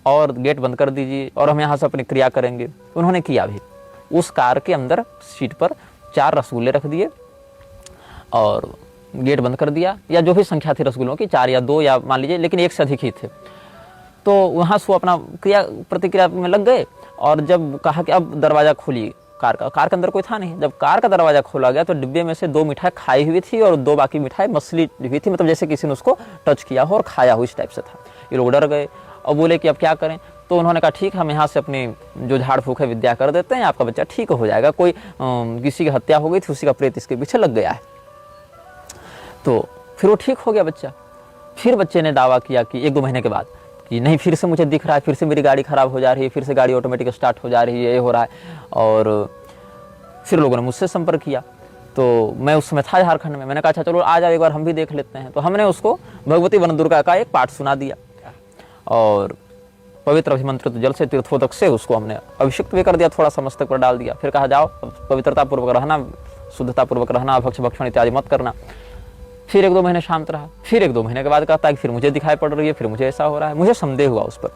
और गेट बंद कर दीजिए और हम यहाँ से अपनी क्रिया करेंगे। उन्होंने किया भी। उस कार के अंदर सीट पर 4 रसगुल्ले रख दिए और गेट बंद कर दिया, या जो भी संख्या थी रसगुल्लों की, 4 या 2 या मान लीजिए, लेकिन 1 से अधिक ही थे। तो वहाँ से वो अपना क्रिया प्रतिक्रिया में लग गए। और जब कहा कि अब दरवाज़ा खोलिए कार का, कार के अंदर कोई था नहीं। जब कार का दरवाज़ा खोला गया तो डिब्बे में से 2 मिठाई खाई हुई थी और 2 बाकी मिठाई मसली हुई थी, मतलब जैसे किसी ने उसको टच किया हो और खाया हो, इस टाइप से था। ये लोग डर गए और बोले कि अब क्या करें। तो उन्होंने कहा ठीक है, हम यहाँ से अपनी जो झाड़ फूक है विद्या कर देते हैं, आपका बच्चा ठीक हो जाएगा। कोई किसी की हत्या हो गई थी, उसी का प्रेत इसके पीछे लग गया है। तो फिर वो ठीक हो गया बच्चा। फिर बच्चे ने दावा किया कि 1-2 महीने के बाद कि नहीं, फिर से मुझे दिख रहा है, फिर से मेरी गाड़ी खराब हो जा रही है, फिर से गाड़ी ऑटोमेटिक स्टार्ट हो जा रही है, ये हो रहा है। और फिर लोगों ने मुझसे संपर्क किया। तो मैं उस समय था झारखंड में। मैंने कहा अच्छा चलो आ जाओ, एक बार हम भी देख लेते हैं। तो हमने उसको भगवती वन दुर्गा का एक पाठ सुना दिया और पवित्र अभिमंत्रित जल से, तीर्थोदक से उसको हमने अभिषिक्त भी कर दिया, थोड़ा सा मस्तक पर डाल दिया। फिर कहा जाओ पवित्रता पूर्वक रहना, शुद्धता पूर्वक रहना, भक्ष्य भक्षण इत्यादि मत करना। फिर 1-2 महीने शांत रहा। फिर 1-2 महीने के बाद कहता है कि फिर मुझे दिखाई पड़ रही है, फिर मुझे ऐसा हो रहा है। मुझे संदेह हुआ उस पर।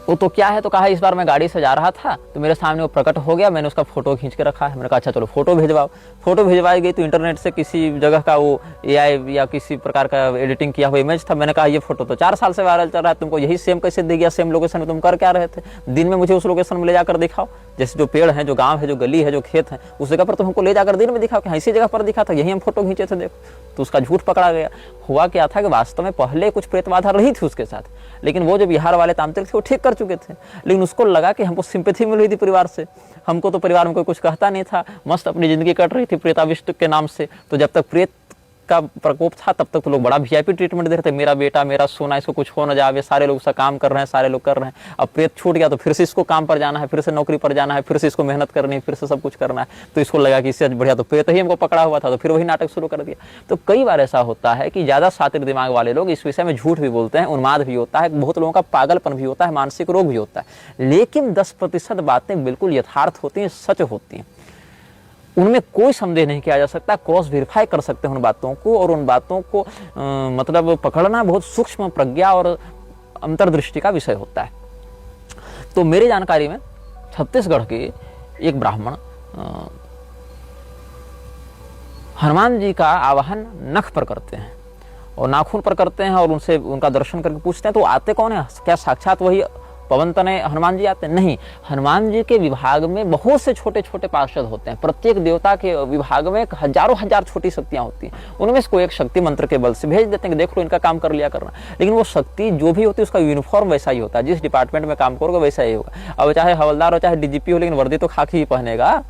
वो तो क्या है, तो कहा इस बार मैं गाड़ी से जा रहा था तो मेरे सामने वो प्रकट हो गया, मैंने उसका फोटो खींच के रखा है। मैंने कहा अच्छा चलो फोटो भेजवाओ। फोटो भेजवाई गई तो इंटरनेट से किसी जगह का वो AI या किसी प्रकार का एडिटिंग किया हुआ इमेज था। मैंने कहा ये फोटो तो 4 साल से वायरल चल रहा है, तुमको यही सेम कैसे दे गया, सेम लोकेशन में तुम कर क्या रहे थे? दिन में मुझे उस लोकेशन में ले जाकर दिखाओ, जैसे जो पेड़ है, जो गाँव है, जो गली है, जो खेत है, उस जगह पर तुम हमको ले जाकर दिन में दिखाओ कि इसी जगह पर दिखा था, यही हम फोटो खींचे थे, देखो। तो उसका झूठ पकड़ा गया। हुआ क्या था कि वास्तव में पहले कुछ प्रेतबाधा रही थी उसके साथ, लेकिन वो जो बिहार वाले तांत्रिक थे वो ठीक कर चुके थे। लेकिन उसको लगा कि हमको सिंपैथी मिल रही थी परिवार से, हमको तो परिवार में कोई कुछ कहता नहीं था, मस्त अपनी जिंदगी कट रही थी प्रेताविष्ट के नाम से। तो जब तक प्रेत का प्रकोप था तब तक तो लोग बड़ा VIP ट्रीटमेंट दे रहे थे, मेरा बेटा, मेरा सोना, इसको कुछ हो न जावे, सारे लोग उसका काम कर रहे हैं, सारे लोग कर रहे हैं। अब प्रेत छूट गया तो फिर से इसको काम पर जाना है, फिर से नौकरी पर जाना है, फिर से इसको मेहनत करनी है, फिर से सब कुछ करना है। तो इसको लगा कि इससे बढ़िया तो प्रेत ही हमको पकड़ा हुआ था, तो फिर वही नाटक शुरू कर दिया। तो कई बार ऐसा होता है कि ज्यादा शातिर दिमाग वाले लोग इस विषय में झूठ भी बोलते हैं, उन्माद भी होता है, बहुत लोगों का पागलपन भी होता है, मानसिक रोग भी होता है। लेकिन 10% बातें बिल्कुल यथार्थ होती हैं, सच होती हैं, उनमें कोई संदेह नहीं किया जा सकता। क्रॉस वेरीफाई कर सकते हैं उन बातों को, और उन बातों को मतलब पकड़ना बहुत सूक्ष्म प्रज्ञा और अंतर्दृष्टि का विषय होता है। तो मेरी जानकारी में छत्तीसगढ़ के एक ब्राह्मण हनुमान जी का आवाहन नख पर करते हैं और नाखून पर करते हैं, और उनसे उनका दर्शन करके पूछते हैं तो आते कौन है, क्या साक्षात वही पवन तनय हनुमान जी आते हैं? नहीं, हनुमान जी के विभाग में बहुत से छोटे छोटे पार्षद होते हैं। प्रत्येक देवता के विभाग में हजारों हजार छोटी शक्तियां होती हैं, उनमें से कोई एक शक्ति मंत्र के बल से भेज देते हैं कि देख लो इनका काम कर लिया करना। लेकिन वो शक्ति जो भी होती है उसका यूनिफॉर्म वैसा ही होता है, जिस डिपार्टमेंट में काम करोगे वैसा ही होगा। अब चाहे हवलदार हो चाहे DGP हो, लेकिन वर्दी तो खाकी ही पहनेगा।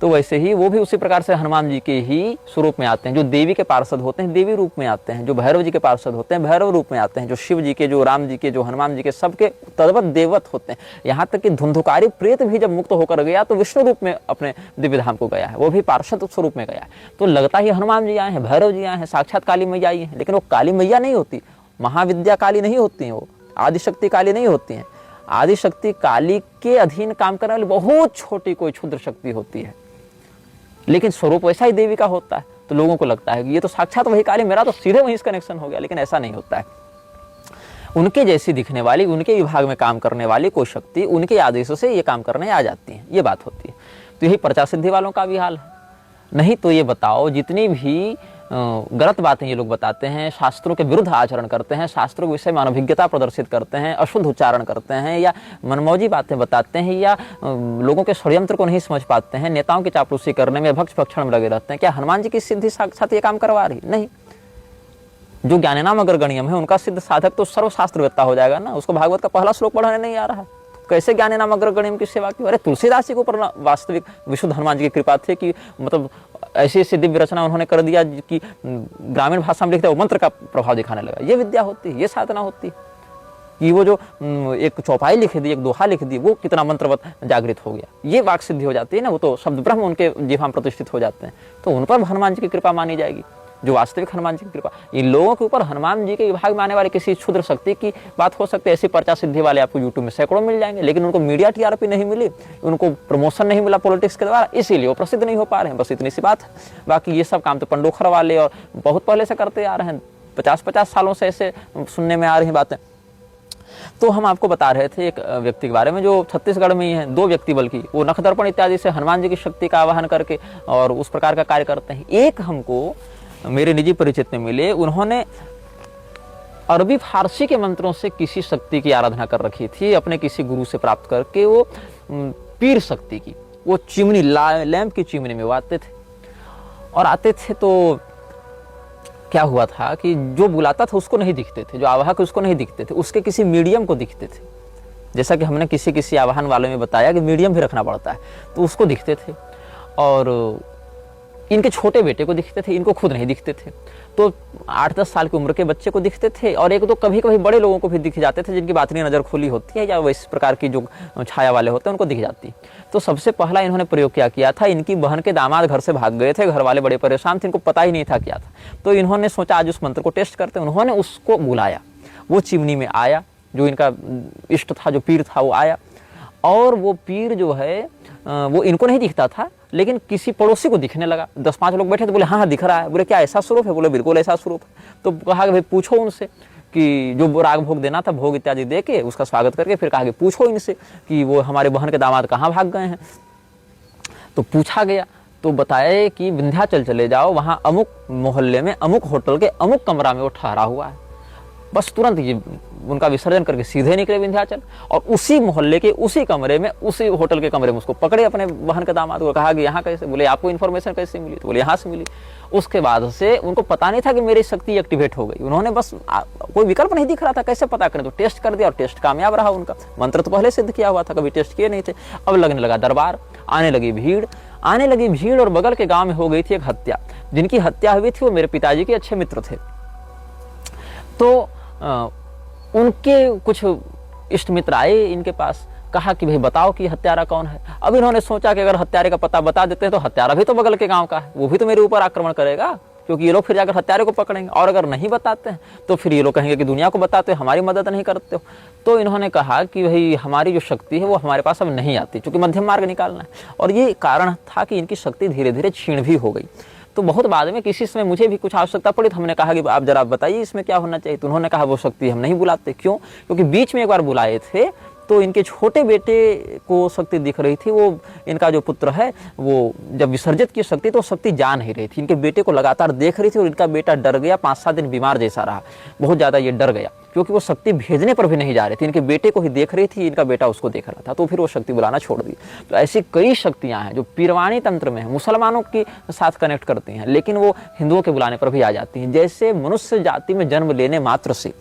तो वैसे ही वो भी उसी प्रकार से हनुमान जी के ही स्वरूप में आते हैं। जो देवी के पार्षद होते हैं देवी रूप में आते हैं, जो भैरव जी के पार्षद होते हैं भैरव रूप में आते हैं, जो शिव जी के, जो राम जी के, जो हनुमान जी के, सबके तद्वत देवत होते हैं। यहाँ तक कि धुंधुकारी प्रेत भी जब मुक्त होकर गया तो विष्णु रूप में अपने दिव्य धाम को गया है, वो भी पार्षद स्वरूप में गया है। तो लगता ही हनुमान जी आए हैं, भैरव जी आए हैं, साक्षात काली मैया आई है, लेकिन वो काली मैया नहीं होती, महाविद्या काली नहीं होती है, वो आदिशक्ति काली नहीं होती है। आदिशक्ति काली के अधीन काम करने वाली बहुत छोटी कोई क्षुद्र शक्ति होती है, लेकिन स्वरूप वैसा ही देवी का होता है। तो लोगों को लगता है कि ये तो साक्षात वही काली, मेरा तो सीधे वहीं से कनेक्शन हो गया, लेकिन ऐसा नहीं होता है। उनके जैसी दिखने वाली, उनके विभाग में काम करने वाली कोई शक्ति उनके आदेशों से ये काम करने आ जाती है, ये बात होती है। तो यही प्रजा सिद्धि वालों का भी हाल है। नहीं तो ये बताओ, जितनी भी गलत बातें ये लोग बताते हैं, शास्त्रों के विरुद्ध आचरण करते हैं, शास्त्रों के विषय में अनभिज्ञता प्रदर्शित करते हैं, अशुद्ध उच्चारण करते हैं, या मनमौजी बातें बताते हैं, या लोगों के षड्यंत्र को नहीं समझ पाते हैं, नेताओं की चापलूसी करने में भक्ष भक्षण में लगे रहते हैं, क्या हनुमान जी की सिद्धि साक्षात ये काम करवा रही? नहीं। जो ज्ञानेनाम अग्रगण्यम है उनका सिद्ध साधक तो सर्वशास्त्रवेत्ता हो जाएगा ना, उसको भागवत का पहला श्लोक पढ़ाने नहीं आ रहा है, कैसे ज्ञानेनाम अग्रगण्यम की सेवा की? अरे तुलसीदास जी के ऊपर वास्तविक विशुद्ध हनुमान जी की कृपा थी कि मतलब ऐसी ऐसी दिव्य रचना उन्होंने कर दिया कि ग्रामीण भाषा में लिखते वो मंत्र का प्रभाव दिखाने लगा। ये विद्या होती है, ये साधना होती है कि वो जो एक चौपाई लिख दी, एक दोहा लिख दी, वो कितना मंत्रवत जागृत हो गया, ये वाक सिद्धि हो जाती है ना, वो तो शब्द ब्रह्म उनके जिह्वा में प्रतिष्ठित हो जाते हैं। तो उन पर हनुमान जी की कृपा मानी जाएगी, जो वास्तविक हनुमान जी की कृपा। इन लोगों के ऊपर हनुमान जी के विभाग में आने वाले किसी क्षुद्र शक्ति की बात हो सकती है, ऐसी पर्चा सिद्धि वाले आपको यूट्यूब में सैकड़ों मिल जाएंगे, लेकिन उनको मीडिया TRP नहीं मिली, उनको प्रमोशन नहीं मिला पॉलिटिक्स के द्वारा, इसीलिए वो प्रसिद्ध नहीं हो पा रहे हैं। बस इतनी सी बात है। बाकी ये सब काम तो पंडोखर वाले और बहुत पहले से करते आ रहे हैं, 50-50 सालों से ऐसे सुनने में आ रही बातें। तो हम आपको बता रहे थे एक व्यक्ति के बारे में जो छत्तीसगढ़ में ही है, 2 व्यक्ति बल्कि, वो नख दर्पण इत्यादि से हनुमान जी की शक्ति का आवाहन करके और उस प्रकार का कार्य करते हैं। एक हमको मेरे निजी परिचित में मिले, उन्होंने अरबी फारसी के मंत्रों से किसी शक्ति की आराधना कर रखी थी, अपने किसी गुरु से प्राप्त करके। वो पीर शक्ति की, वो चिमनी, लैंप की चिमनी में वो आते थे, और आते थे तो क्या हुआ था कि जो बुलाता था उसको नहीं दिखते थे, जो आवाहक उसको नहीं दिखते थे, उसके किसी मीडियम को दिखते थे। जैसा कि हमने किसी आवाहन वाले में बताया कि मीडियम भी रखना पड़ता है, तो उसको दिखते थे। और इनके छोटे बेटे को दिखते थे, इनको खुद नहीं दिखते थे। तो 8-10 साल की उम्र के बच्चे को दिखते थे, और एक दो कभी कभी बड़े लोगों को भी दिख जाते थे, जिनकी बातनी नजर खुली होती है या इस प्रकार की जो छाया वाले होते हैं उनको दिख जाती। तो सबसे पहला इन्होंने प्रयोग क्या किया था, इनकी बहन के दामाद घर से भाग गए थे, घर वाले बड़े परेशान थे, इनको पता ही नहीं था क्या था। तो इन्होंने सोचा आज उस मंत्र को टेस्ट करते। उन्होंने उसको बुलाया, वो चिमनी में आया, जो इनका इष्ट था, जो पीर था वो आया। और वो पीर जो है वो इनको नहीं दिखता था, लेकिन किसी पड़ोसी को दिखने लगा। 10-5 लोग बैठे तो बोले हाँ हाँ दिख रहा है। बोले क्या ऐसा स्वरूप है? बोले बिल्कुल ऐसा स्वरूप है। तो कहा कि भाई पूछो उनसे कि जो राग भोग देना था भोग इत्यादि दे के उसका स्वागत करके फिर कहा कि पूछो इनसे कि वो हमारे बहन के दामाद कहाँ भाग गए हैं। तो पूछा गया तो बताया कि विंध्याचल चले जाओ, वहाँ अमुक मोहल्ले में अमुक होटल के अमुक कमरा में वो ठहरा हुआ है। बस तुरंत ये उनका विसर्जन करके सीधे निकले विंध्याचल और उसी मोहल्ले के उसी कमरे में उसी होटल के कमरे में उसको पकड़े अपने बहन के दामाद को। कहा कि यहाँ कैसे? बोले आपको इन्फॉर्मेशन कैसे मिली? तो बोले यहाँ से मिली। उसके बाद से उनको पता नहीं था कि मेरी शक्ति एक्टिवेट हो गई। उन्होंने बस कोई विकल्प नहीं दिख रहा था कैसे पता करें, तो टेस्ट कर दिया और टेस्ट कामयाब रहा उनका। मंत्र तो पहले सिद्ध किया हुआ था, कभी टेस्ट किए नहीं थे। अब लगने लगा दरबार, आने लगी भीड़ और बगल के गांव में हो गई थी एक हत्या। जिनकी हत्या हुई थी वो मेरे पिताजी के अच्छे मित्र थे। तो उनके कुछ इष्ट मित्र आए इनके पास, कहा कि भाई बताओ कि हत्यारा कौन है। अब इन्होंने सोचा कि अगर हत्यारे का पता बता देते हैं तो हत्यारा भी तो बगल के गांव का है, वो भी तो मेरे ऊपर आक्रमण करेगा, क्योंकि ये लोग फिर जाकर हत्यारे को पकड़ेंगे। और अगर नहीं बताते हैं तो फिर ये लोग कहेंगे कि दुनिया को बताते हो, हमारी मदद नहीं करते हो। तो इन्होंने कहा कि भाई हमारी जो शक्ति है वो हमारे पास अब नहीं आती, क्योंकि मध्यम मार्ग निकालना है। और ये कारण था कि इनकी शक्ति धीरे धीरे क्षीण भी हो गई। तो बहुत बाद में किसी समय मुझे भी कुछ आवश्यकता पड़ी तो हमने कहा कि आप जरा बताइए इसमें क्या होना चाहिए। तो उन्होंने कहा वो शक्ति हम नहीं बुलाते। क्यों? क्योंकि बीच में एक बार बुलाए थे तो इनके छोटे बेटे को शक्ति दिख रही थी। वो इनका जो पुत्र है वो जब विसर्जित की शक्ति तो शक्ति जा नहीं रही थी। इनके बेटे को लगातार देख रही थी और इनका बेटा डर गया, 5-7 दिन बीमार जैसा रहा, बहुत ज़्यादा ये डर गया, क्योंकि वो शक्ति भेजने पर भी नहीं जा रही थी। इनके बेटे को ही देख रही थी, इनका बेटा उसको देख रहा था। तो फिर वो शक्ति बुलाना छोड़ दी। तो ऐसी कई शक्तियाँ हैं जो पीरवाणी तंत्र में है, मुसलमानों के साथ कनेक्ट करती हैं, लेकिन वो हिंदुओं के बुलाने पर भी आ जाती हैं। जैसे मनुष्य जाति में जन्म लेने मात्र से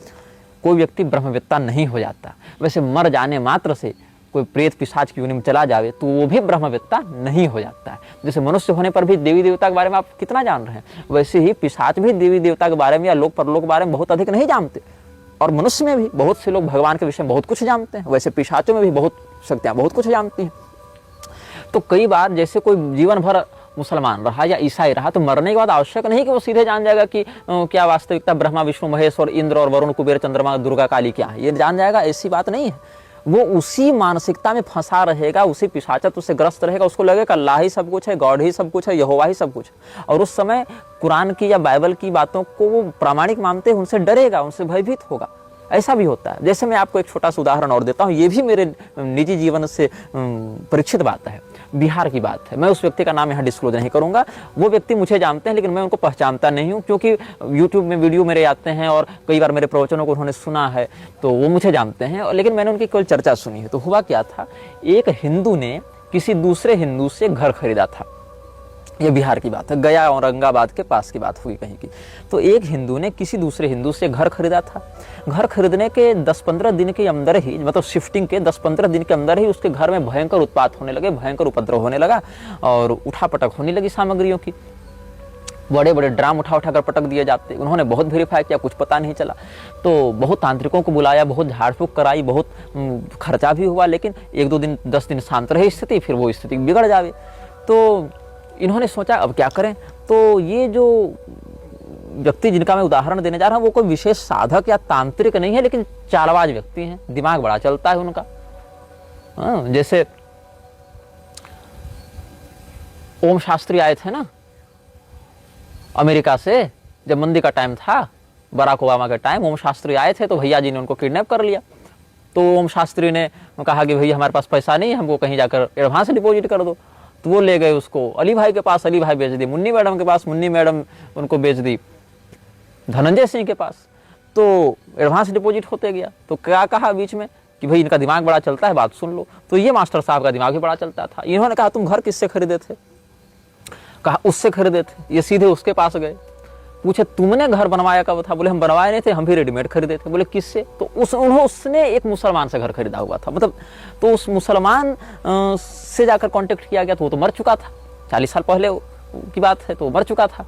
कोई व्यक्ति ब्रह्मवेत्ता नहीं हो जाता, वैसे मर जाने मात्र से कोई प्रेत पिशाच की योनि में चला जावे तो वो भी ब्रह्मवेत्ता नहीं हो जाता है। जैसे मनुष्य होने पर भी देवी देवता के बारे में आप कितना जान रहे हैं, वैसे ही पिशाच भी देवी देवता के बारे में या लोक परलोक के बारे में बहुत अधिक नहीं जानते। और मनुष्य में भी बहुत से लोग भगवान के विषय में बहुत कुछ जानते हैं, वैसे पिशाचों में भी बहुत शक्तियाँ बहुत कुछ जानती हैं। तो कई बार जैसे कोई जीवन भर मुसलमान रहा या ईसाई रहा तो मरने के बाद आवश्यक नहीं कि वो सीधे जान जाएगा कि क्या वास्तविकता ब्रह्मा विष्णु महेश और इंद्र और वरुण कुबेर चंद्रमा दुर्गा काली क्या है, ये जान जाएगा, ऐसी बात नहीं है। वो उसी मानसिकता में फंसा रहेगा, उसी पिशाचत्व से ग्रस्त रहेगा। उसको लगेगा अल्लाह ही सब कुछ है, गॉड ही सब कुछ है, यहोवा ही सब कुछ है। और उस समय कुरान की या बाइबल की बातों को वो प्रामाणिक मानते, उनसे डरेगा, उनसे भयभीत होगा। ऐसा भी होता है। जैसे मैं आपको एक छोटा सा उदाहरण और देता हूँ, ये भी मेरे निजी जीवन से परीक्षित बात है, बिहार की बात है। मैं उस व्यक्ति का नाम यहाँ डिस्क्लोज नहीं करूँगा। वो व्यक्ति मुझे जानते हैं लेकिन मैं उनको पहचानता नहीं हूँ, क्योंकि यूट्यूब में वीडियो मेरे आते हैं और कई बार मेरे प्रवचनों को उन्होंने सुना है, तो वो मुझे जानते हैं। लेकिन मैंने उनकी केवल चर्चा सुनी है। तो हुआ क्या था, एक हिंदू ने किसी दूसरे हिंदू से घर खरीदा था। ये बिहार की बात है, गया औरंगाबाद के पास की बात हुई कहीं की। तो एक हिंदू ने किसी दूसरे हिंदू से घर खरीदा था। घर खरीदने के 10-15 दिन के अंदर ही, मतलब शिफ्टिंग के 10-15 दिन के अंदर ही उसके घर में भयंकर उत्पात होने लगे, भयंकर उपद्रव होने लगा और उठापटक होने लगी सामग्रियों की। बड़े बड़े ड्राम उठा कर पटक दिए जाते। उन्होंने बहुत वेरीफाई किया, कुछ पता नहीं चला। तो बहुत तांत्रिकों को बुलाया, बहुत झाड़ फूक कराई, बहुत खर्चा भी हुआ, लेकिन 1-2 दिन 10 दिन शांत रही स्थिति, फिर वो स्थिति बिगड़ जावे। तो इन्होंने सोचा अब क्या करें। तो ये जो व्यक्ति जिनका मैं उदाहरण देने जा रहा हूँ वो कोई विशेष साधक या तांत्रिक नहीं है, लेकिन चालबाज व्यक्ति हैं, दिमाग बड़ा चलता है उनका। जैसे ओम शास्त्री आए थे ना अमेरिका से, जब मंदी का टाइम था, बराक ओबामा का टाइम, ओम शास्त्री आए थे तो भैया जी ने उनको किडनैप कर लिया। तो ओम शास्त्री ने कहा कि भैया हमारे पास पैसा नहीं है, हमको कहीं जाकर एडवांस डिपॉजिट कर दो। तो वो ले गए उसको अली भाई के पास, अली भाई बेच दी। मुन्नी मैडम के पास, मुन्नी मैडम उनको बेच दी धनंजय सिंह के पास। तो एडवांस डिपॉजिट होते गया। तो क्या कहा बीच में कि भाई इनका दिमाग बड़ा चलता है, बात सुन लो। तो ये मास्टर साहब का दिमाग भी बड़ा चलता था। इन्होंने कहा तुम घर किससे खरीदे थे? कहा उससे खरीदे थे। ये सीधे उसके पास गए, पूछे तुमने घर बनवाया कब था? बोले हम बनवाए नहीं थे, हम भी रेडीमेड खरीदे थे। बोले किससे? तो उसने एक मुसलमान से घर खरीदा हुआ था। मतलब तो उस मुसलमान से जाकर कांटेक्ट किया गया, तो वो तो मर चुका था, 40 साल पहले की बात है, तो मर चुका था।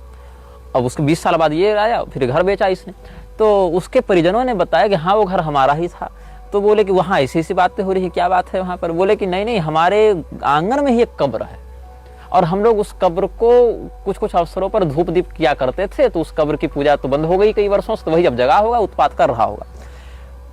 अब उसके 20 साल बाद ये आया, फिर घर बेचा इसने। तो उसके परिजनों ने बताया कि हाँ वो घर हमारा ही था। तो बोले कि वहाँ ऐसी ऐसी बातें हो रही है, क्या बात है वहाँ पर? बोले कि नहीं नहीं, हमारे आंगन में ही एक कब्र है और हम लोग उस कब्र को कुछ कुछ अवसरों पर धूप दीप किया करते थे। तो उस कब्र की पूजा तो बंद हो गई कई वर्षों से, तो वही अब जगह होगा, उत्पात कर रहा होगा।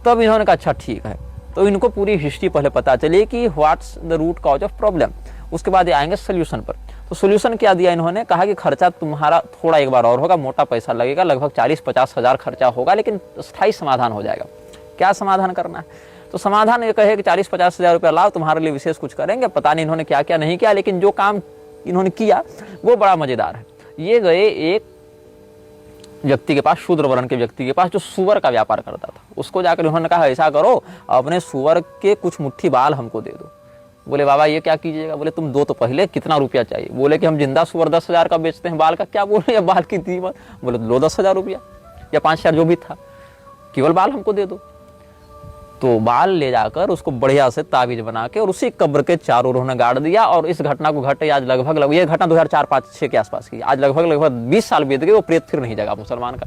तब इन्होंने कहा अच्छा ठीक है। तो इनको पूरी हिस्ट्री पहले पता चली कि what's the root cause of problem, उसके बाद ये आएंगे सोल्यूशन पर। तो तो सोल्यूशन क्या दिया इन्होंने, कहा कि खर्चा तुम्हारा थोड़ा एक बार और होगा, मोटा पैसा लगेगा, लगभग 40-50 हज़ार खर्चा होगा, लेकिन स्थायी समाधान हो जाएगा। क्या समाधान करना है? तो समाधान ये कहे कि 40-50 हज़ार रुपया लाओ, तुम्हारे लिए विशेष कुछ करेंगे। पता नहीं इन्होंने क्या क्या नहीं किया, लेकिन जो काम इन्होंने किया वो बड़ा मजेदार है। ये गए एक व्यक्ति के पास, शूद्र वर्ण के व्यक्ति के पास, जो सुअर का व्यापार करता था। उसको जाकर उन्होंने कहा ऐसा करो, अपने सुअर के कुछ मुट्ठी बाल हमको दे दो। बोले बाबा ये क्या कीजिएगा? बोले तुम दो तो पहले, कितना रुपया चाहिए? बोले कि हम जिंदा सुअर 10,000 का बेचते हैं, बाल का क्या बोल रहे हैं, बाल की कीमत? बोले लो 10,000 रुपया या 5,000 जो भी था, केवल बाल हमको दे दो। तो बाल ले जाकर उसको बढ़िया से ताबीज बना के और उसी कब्र के चारों ओर उन्होंने गाड़ दिया। और इस घटना को घटे आज लगभग ये घटना 2004-5-6 के आसपास की, आज लगभग 20 साल बीत गए, वो प्रेत फिर नहीं जगा मुसलमान का,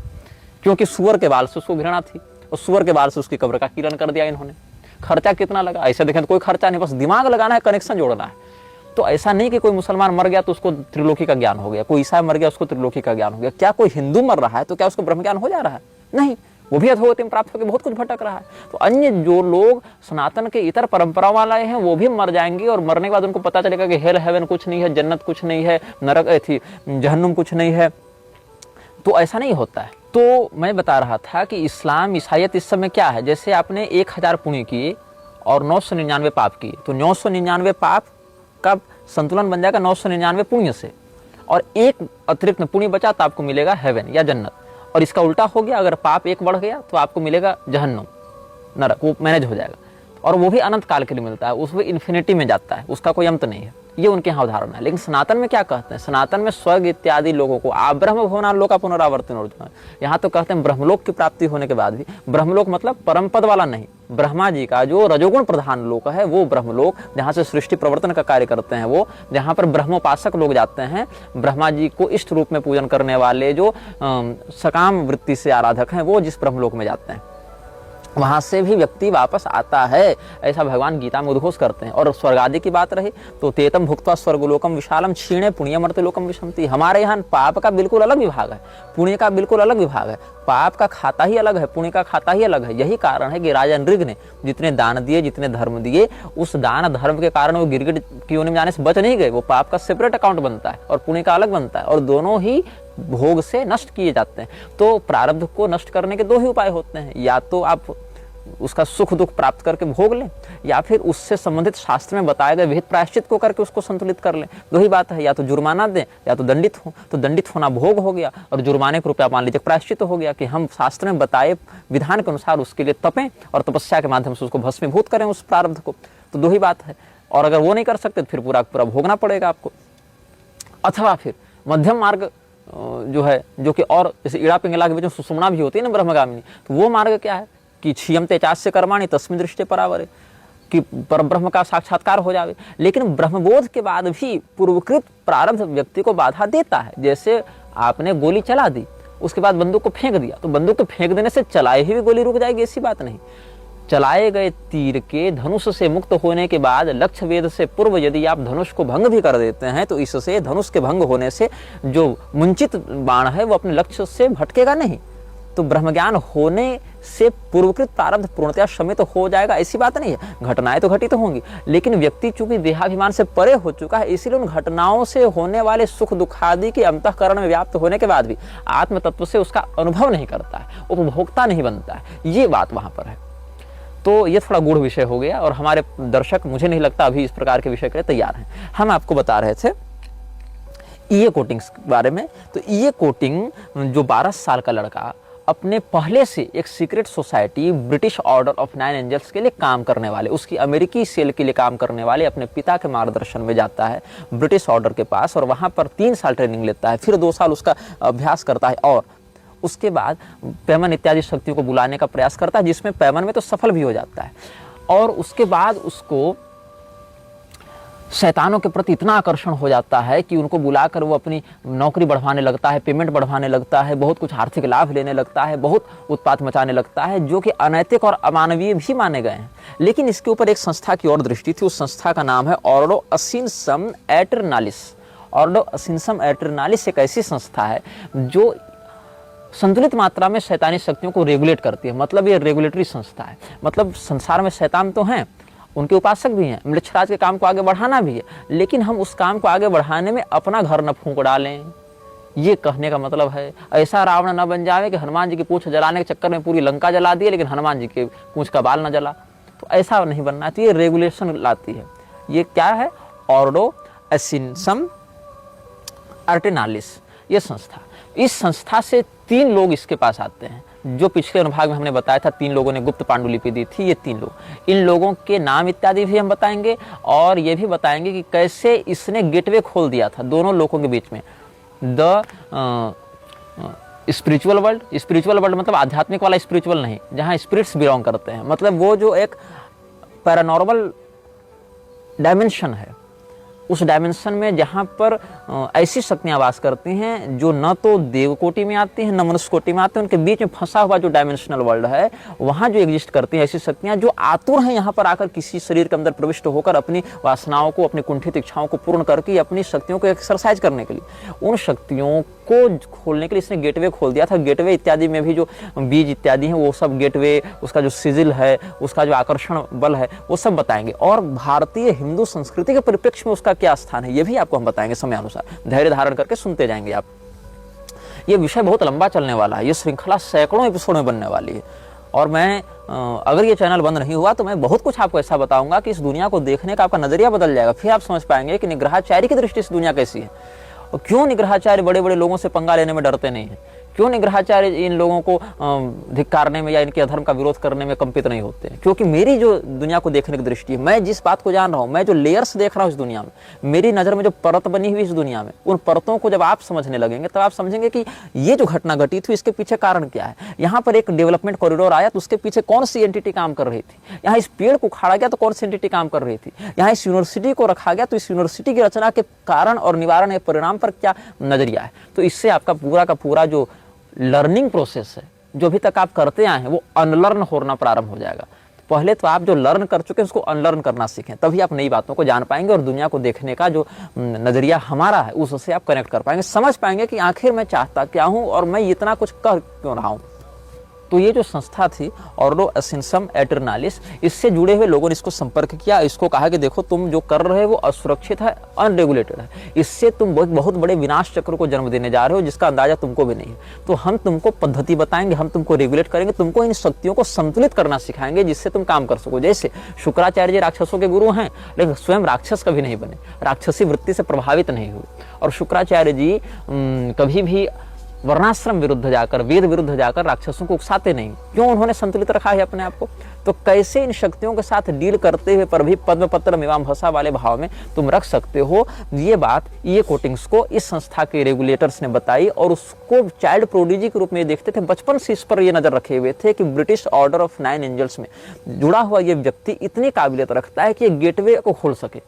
क्योंकि सुअर के बाल से उसको घृणा थी और सुअर के बाल से उसकी कब्र का कीलन कर दिया इन्होंने। खर्चा कितना लगा? ऐसे देखें तो कोई खर्चा नहीं, बस दिमाग लगाना है, कनेक्शन जोड़ना है। तो ऐसा नहीं कि कोई मुसलमान मर गया तो उसको त्रिलोकी का ज्ञान हो गया, कोई ईसाई मर गया उसको त्रिलोकी का ज्ञान हो गया। क्या कोई हिंदू मर रहा है तो क्या उसको ब्रह्म ज्ञान हो जा रहा है? नहीं, वो भी अधोगति प्राप्त होकर बहुत कुछ भटक रहा है। तो अन्य जो लोग सनातन के इतर परंपरा वाले हैं वो भी मर जाएंगे और मरने के बाद उनको पता चलेगा कि हेल हेवन कुछ नहीं है, जन्नत कुछ नहीं है, नरक थी जहन्नुम कुछ नहीं है। तो ऐसा नहीं होता है। तो मैं बता रहा था कि इस्लाम ईसाइयत इस समय क्या है, जैसे आपने 1000 पुण्य किए और 999 पाप किए, तो 999 पाप का संतुलन बन जाएगा 999 पुण्य से, और एक अतिरिक्त पुण्य बचा तो आपको मिलेगा हेवन या जन्नत। और इसका उल्टा हो गया, अगर पाप एक बढ़ गया तो आपको मिलेगा जहन्नुम, नरक, वो मैनेज हो जाएगा। और वो भी अनंत काल के लिए मिलता है, उसमें इन्फिनिटी में जाता है, उसका कोई अंत नहीं है। ये उनके यहाँ उदाहरण है। लेकिन सनातन में क्या कहते हैं? सनातन में स्वर्ग इत्यादि लोगों को ब्रह्म भुवनालोक का पुनरावर्तन, यहाँ तो कहते हैं ब्रह्मलोक की प्राप्ति होने के बाद भी, ब्रह्मलोक मतलब परम पद वाला नहीं, ब्रह्मा जी का जो रजोगुण प्रधान लोक है वो ब्रह्मलोक, जहाँ से सृष्टि प्रवर्तन का कार्य करते हैं वो, जहाँ पर ब्रह्मोपासक लोग जाते हैं, ब्रह्मा जी को इष्ट रूप में पूजन करने वाले जो सकाम वृत्ति से आराधक हैं वो जिस ब्रह्मलोक में जाते हैं, वहां से भी व्यक्ति वापस आता है, ऐसा भगवान गीता में उद्घोष करते हैं। और स्वर्ग आदि की बात रही तो तेतम भुक्त्वा स्वर्गलोकम विशालम क्षीणे पुण्यमर्त्यलोकम विशंति। हमारे यहाँ पाप का बिल्कुल अलग विभाग है, पुण्य का बिल्कुल अलग विभाग है। पाप का खाता ही अलग है, पुण्य का खाता ही अलग है। यही कारण है कि राजा नृग ने जितने दान दिए, जितने धर्म दिए, उस दान धर्म के कारण वो गिरगिट की योनि में जाने से बच नहीं गए। वो पाप का सेपरेट अकाउंट बनता है और पुण्य का अलग बनता है, और दोनों ही भोग से नष्ट किए जाते हैं। तो प्रारब्ध को नष्ट करने के दो ही उपाय होते हैं, या तो आप उसका सुख दुख प्राप्त करके भोग लें, या फिर उससे संबंधित शास्त्र में बताए गए विहित प्रायश्चित को करके उसको संतुलित कर लें। दो ही बात है, या तो जुर्माना दें या तो दंडित हो। तो दंडित होना भोग हो गया, और जुर्माने के रुपया मान लीजिए प्रायश्चित हो गया कि हम शास्त्र में बताए विधान के अनुसार उसके लिए तपें और तपस्या के माध्यम से उसको भस्मीभूत करें उस प्रारब्ध को। तो दो ही बात है। और अगर वो नहीं कर सकते तो फिर पूरा पूरा भोगना पड़ेगा आपको। अथवा फिर मध्यम मार्ग जो है, जो कि और जैसे ईड़ा पिंगला के बीच में सुषुम्ना भी होती है ना ब्रह्मगामिनी, तो वो मार्ग क्या है कि क्षीयमते चास्य कर्माणि तस्मिन् दृष्टे परावरे, कि परब्रह्म का साक्षात्कार हो जावे। लेकिन ब्रह्मबोध के बाद भी पूर्वकृत प्रारब्ध व्यक्ति को बाधा देता है। जैसे आपने गोली चला दी, उसके बाद बंदूक को फेंक दिया, तो बंदूक को फेंक देने से चलाए हुई गोली रुक जाएगी, ऐसी बात नहीं। चलाए गए तीर के धनुष से मुक्त होने के बाद लक्ष्य वेद से पूर्व यदि आप धनुष को भंग भी कर देते हैं तो इससे धनुष के भंग होने से जो मुंचित बाण है वो अपने लक्ष्य से भटकेगा नहीं। तो ब्रह्मज्ञान होने से पूर्वकृत प्रारब्ध पूर्णतया शमित हो जाएगा, ऐसी बात नहीं है। घटनाएं तो घटित होंगी, लेकिन व्यक्ति चूंकि देहाभिमान से परे हो चुका है, इसीलिए उन घटनाओं से होने वाले सुख दुख आदि के अंतःकरण में व्याप्त होने के बाद भी आत्म तत्व से उसका अनुभव नहीं करता है, उपभोक्ता नहीं बनता है। ये बात वहां पर है। तो ये थोड़ा गूढ़ विषय हो गया, और हमारे दर्शक मुझे नहीं लगता अभी इस प्रकार के विषय के लिए तैयार हैं। हम आपको बता रहे थे ईए कोटिंग के बारे में। तो ईए कोटिंग जो 12 साल का लड़का अपने पहले से एक secret society British order of 9 angels के लिए काम करने वाले, उसकी अमेरिकी सेल के लिए काम करने वाले अपने पिता के मार्गदर्शन में जाता है ब्रिटिश ऑर्डर के पास, और वहां पर 3 साल ट्रेनिंग लेता है, फिर 2 साल उसका अभ्यास करता है, और उसके बाद पैमन इत्यादि शक्तियों को बुलाने का प्रयास करता है, जिसमें पैमन में तो सफल भी हो जाता है। और उसके बाद उसको शैतानों के प्रति इतना आकर्षण हो जाता है कि उनको बुलाकर वो अपनी नौकरी बढ़वाने लगता है, पेमेंट बढ़वाने लगता है, बहुत कुछ आर्थिक लाभ लेने लगता है, बहुत उत्पात मचाने लगता है, जो कि अनैतिक और अमानवीय भी माने गए हैं। लेकिन इसके ऊपर एक संस्था की और दृष्टि थी। उस संस्था का नाम है ऑर्डो असिनसम एटरनालिस। ऑर्डो असिनसम एटरनालिस एक ऐसी संस्था है जो संतुलित मात्रा में शैतानी शक्तियों को रेगुलेट करती है। मतलब ये रेगुलेटरी संस्था है। मतलब संसार में शैतान तो हैं, उनके उपासक भी हैं, मृक्षराज के काम को आगे बढ़ाना भी है, लेकिन हम उस काम को आगे बढ़ाने में अपना घर न फूंक डालें, ये कहने का मतलब है। ऐसा रावण न बन जाए कि हनुमान जी की पूंछ जलाने के चक्कर में पूरी लंका जला दी लेकिन हनुमान जी के पूंछ का बाल न जला, तो ऐसा नहीं बनना है। तो ये रेगुलेशन लाती है। ये क्या है? ऑर्डो एसिनसम आर्टिनालिस, ये संस्था। इस संस्था से 3 लोग इसके पास आते हैं, जो पिछले अनुभाग में हमने बताया था 3 लोगों ने गुप्त पांडुलिपि दी थी। ये 3 लोग, इन लोगों के नाम इत्यादि भी हम बताएंगे और ये भी बताएंगे कि कैसे इसने गेटवे खोल दिया था दोनों लोगों के बीच में। The spiritual world, spiritual world मतलब आध्यात्मिक वाला स्पिरिचुअल नहीं, जहाँ स्पिरिट्स बिलोंग करते हैं, मतलब वो जो एक पैरानॉर्मल डायमेंशन है, उस डायमेंशन में जहाँ पर ऐसी शक्तियाँ वास करती हैं जो न तो देव कोटि में आती हैं न मनुष्य कोटि में आती हैं, उनके बीच में फंसा हुआ जो डायमेंशनल वर्ल्ड है, वहाँ जो एग्जिस्ट करती हैं ऐसी शक्तियाँ जो आतुर हैं यहाँ पर आकर किसी शरीर के अंदर प्रविष्ट होकर अपनी वासनाओं को, अपनी कुंठित इच्छाओं को पूर्ण करके अपनी शक्तियों को एक्सरसाइज करने के लिए, उन शक्तियों को खोलने के लिए इसने गेटवे खोल दिया था। गेटवे इत्यादि में भी जो बीज इत्यादि हैं वो सब गेटवे, उसका जो सिजिल है, उसका जो आकर्षण बल है, वो सब बताएंगे। और भारतीय हिंदू संस्कृति के परिप्रेक्ष्य में उसका क्या स्थान है ये भी आपको हम बताएंगे समय अनुसार। धैर्य धारण करके सुनते जाएंगे आप। ये विषय बहुत लंबा चलने वाला है, ये श्रृंखला सैकड़ों एपिसोड में बनने वाली है। और मैं अगर ये चैनल बंद नहीं हुआ तो मैं बहुत कुछ आपको ऐसा बताऊंगा कि इस दुनिया को देखने का आपका नजरिया बदल जाएगा। फिर आप समझ पाएंगे कि निग्रहाचार्य की दृष्टि से दुनिया कैसी है और क्यों निग्रहाचार्य बड़े बड़े लोगों से पंगा लेने में डरते नहीं हैं, क्यों निग्रहाचार्य इन लोगों को धिक्कारने में या इनके अधर्म का विरोध करने में कंपित नहीं होते हैं। क्योंकि मेरी जो दुनिया को देखने की दृष्टि है, मैं जिस बात को जान रहा हूँ, मैं जो लेयर्स देख रहा हूँ इस दुनिया में, मेरी नज़र में जो परत बनी हुई इस दुनिया में, उन परतों को जब आप समझने लगेंगे तब आप समझेंगे कि ये जो घटना घटित हुई इसके पीछे कारण क्या है। यहाँ पर एक डेवलपमेंट कॉरिडोर आया तो उसके पीछे कौन सी एंटिटी काम कर रही थी, यहाँ इस पेड़ को उखाड़ा गया तो कौन सी एंटिटी काम कर रही थी, यहाँ इस यूनिवर्सिटी को रखा गया तो इस यूनिवर्सिटी की रचना के कारण और निवारण या परिणाम पर क्या नजरिया है। तो इससे आपका पूरा का पूरा जो लर्निंग प्रोसेस है, जो अभी तक आप करते आए हैं, वो अनलर्न होना प्रारंभ हो जाएगा। पहले तो आप जो लर्न कर चुके हैं उसको अनलर्न करना सीखें, तभी आप नई बातों को जान पाएंगे और दुनिया को देखने का जो नजरिया हमारा है उससे आप कनेक्ट कर पाएंगे, समझ पाएंगे कि आखिर मैं चाहता क्या हूं और मैं इतना कुछ कर क्यों रहा हूं। तो ये जो संस्था थी ऑर्डो एसिनसम एटर्नालिस, इससे जुड़े हुए लोगों ने इसको संपर्क किया, इसको कहा कि देखो तुम जो कर रहे हो वो असुरक्षित है, अनरेगुलेटेड है, इससे तुम बहुत बड़े विनाश चक्र को जन्म देने जा रहे हो जिसका अंदाजा तुमको भी नहीं है। तो हम तुमको पद्धति बताएंगे, हम तुमको रेगुलेट करेंगे, तुमको इन शक्तियों को संतुलित करना सिखाएंगे जिससे तुम काम कर सको। जैसे शुक्राचार्य जी राक्षसों के गुरु हैं लेकिन स्वयं राक्षस कभी नहीं बने, राक्षसी वृत्ति से प्रभावित नहीं हुए। और शुक्राचार्य जी कभी भी वर्णाश्रम विरुद्ध जाकर, वेद विरुद्ध जाकर राक्षसों को उकसाते नहीं। क्यों? उन्होंने संतुलित रखा है अपने आप को। तो कैसे इन शक्तियों के साथ डील करते हुए पर भी पद्मपत्र एवं भसा वाले भाव में तुम रख सकते हो, ये बात ये कोटिंग्स को इस संस्था के रेगुलेटर्स ने बताई। और उसको चाइल्ड प्रोडिजी के रूप में देखते थे, बचपन से इस पर ये नजर रखे हुए थे कि ब्रिटिश ऑर्डर ऑफ 9 एंजल्स में जुड़ा हुआ ये व्यक्ति इतनी काबिलियत रखता है कि ये गेटवे को खोल सके,